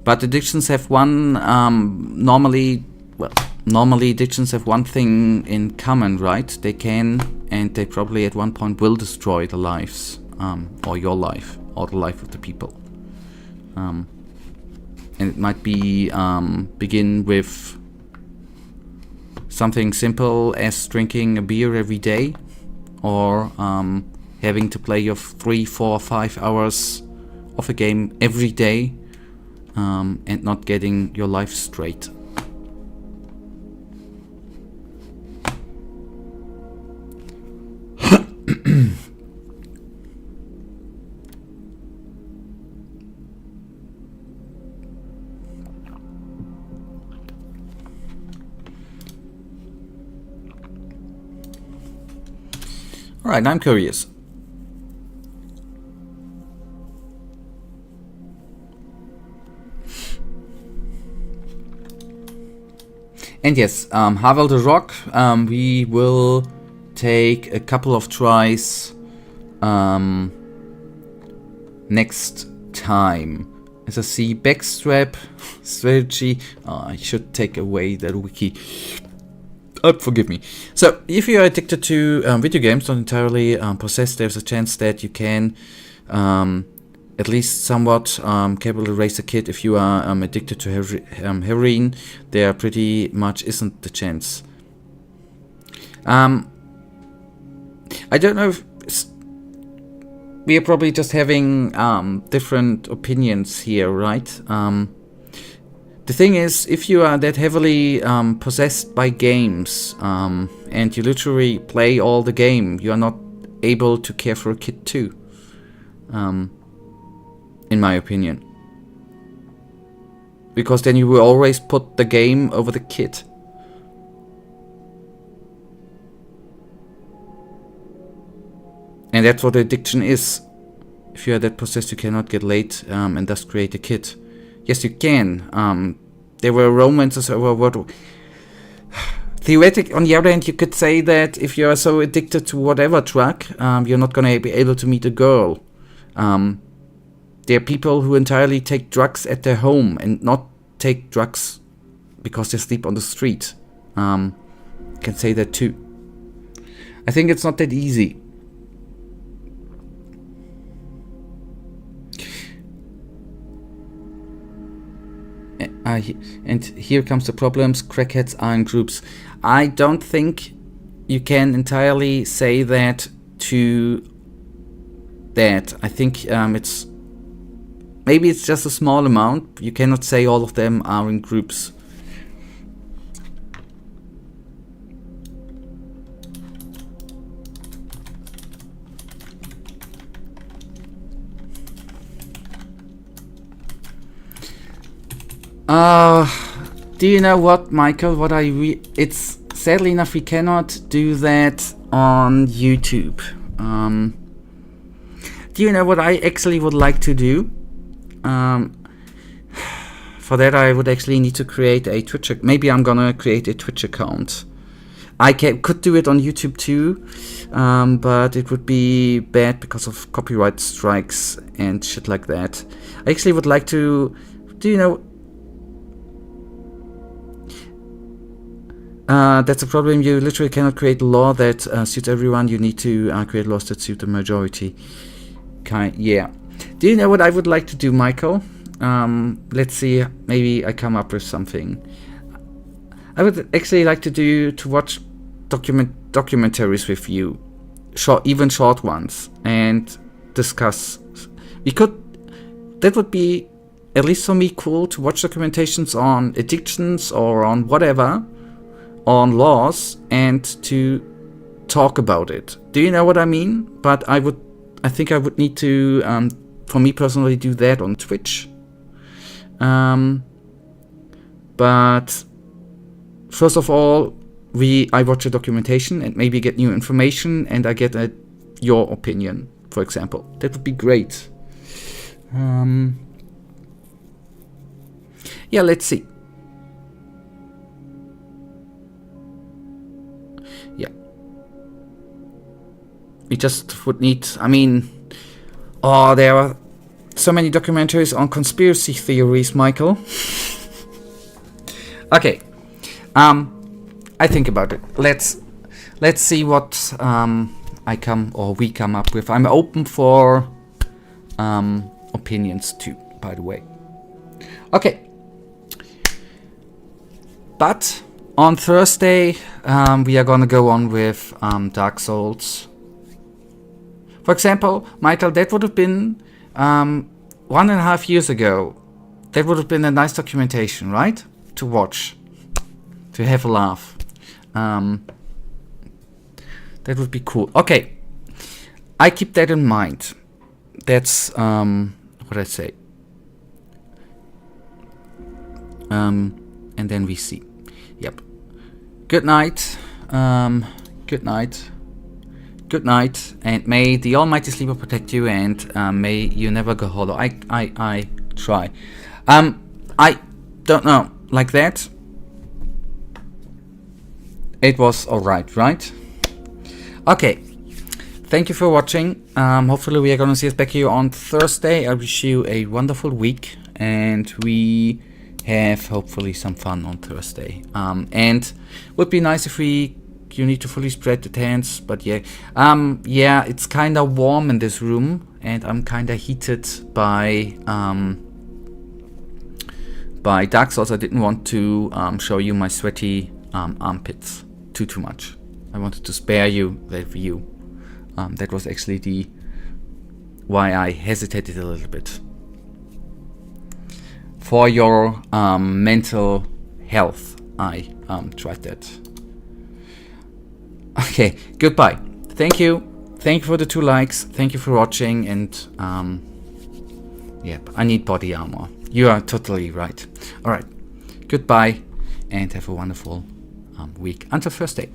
But addictions have one, normally addictions have one thing in common, right? They can, and they probably at one point will destroy the lives, or your life, or the life of the people. And it might be begin with something simple as drinking a beer every day, or having to play your 3, 4, 5 hours of a game every day, and not getting your life straight. Alright, I'm curious. And yes, Havel the Rock, we will take a couple of tries next time. As I see, backstrap, strategy. I should take away that wiki. Forgive me. So, if you are addicted to video games, not entirely possessed, there's a chance that you can at least somewhat capable to raise a kid. If you are addicted to heroin, there pretty much isn't the chance. I don't know if we are probably just having different opinions here, right? The thing is, if you are that heavily possessed by games, and you literally play all the game, you are not able to care for a kid too, in my opinion. Because then you will always put the game over the kid. And that's what addiction is. If you are that possessed, you cannot get laid and thus create a kid. Yes, you can. There were romances over what... Theoretically, on the other hand, you could say that if you are so addicted to whatever drug, you're not going to be able to meet a girl. There are people who entirely take drugs at their home and not take drugs because they sleep on the street. Can say that too. I think it's not that easy. And here comes the problems. Crackheads are in groups. I don't think you can entirely say that to that. I think it's maybe it's just a small amount. You cannot say all of them are in groups. Do you know what, Michael? It's sadly enough we cannot do that on YouTube. Do you know what I actually would like to do? For that I would actually need to create a Twitch. Maybe I'm gonna create a Twitch account. I could do it on YouTube too, but it would be bad because of copyright strikes and shit like that. I actually would like to. Do you know? That's a problem. You literally cannot create law that suits everyone. You need to create laws that suit the majority. Yeah. Do you know what I would like to do, Michael? Let's see. Maybe I come up with something. I would actually like to watch documentaries with you, even short ones, and discuss. That would be, at least for me, cool to watch documentations on addictions or on whatever. On laws, and to talk about it. Do you know what I mean? But I think I would need to, for me personally, do that on Twitch. But first of all, I watch a documentation and maybe get new information, and I get your opinion, for example. That would be great. Yeah, let's see. Yeah. We just would need, there are so many documentaries on conspiracy theories, Michael. Okay. I think about it. Let's see what we come up with. I'm open for opinions too, by the way. Okay. But on Thursday, we are gonna go on with Dark Souls. For example, Michael, that would have been 1.5 years ago. That would have been a nice documentation, right? To watch, to have a laugh. That would be cool. Okay, I keep that in mind. That's what I say. And then we see. Yep. Good night. Good night. Good night. And may the Almighty Sleeper protect you, and may you never go hollow. I try. I don't know. Like that. It was alright, right? Okay. Thank you for watching. Hopefully we are gonna see us back here on Thursday. I wish you a wonderful week, and we have hopefully some fun on Thursday. And would be nice if you need to fully spread the tents, but yeah, it's kind of warm in this room, and I'm kind of heated by Dark Souls. I didn't want to show you my sweaty armpits too much. I wanted to spare you that view. That was actually why I hesitated a little bit. For your mental health, I tried that. Okay, goodbye. Thank you. Thank you for the 2 likes. Thank you for watching. And yep, I need body armor. You are totally right. All right. Goodbye, and have a wonderful week until Thursday.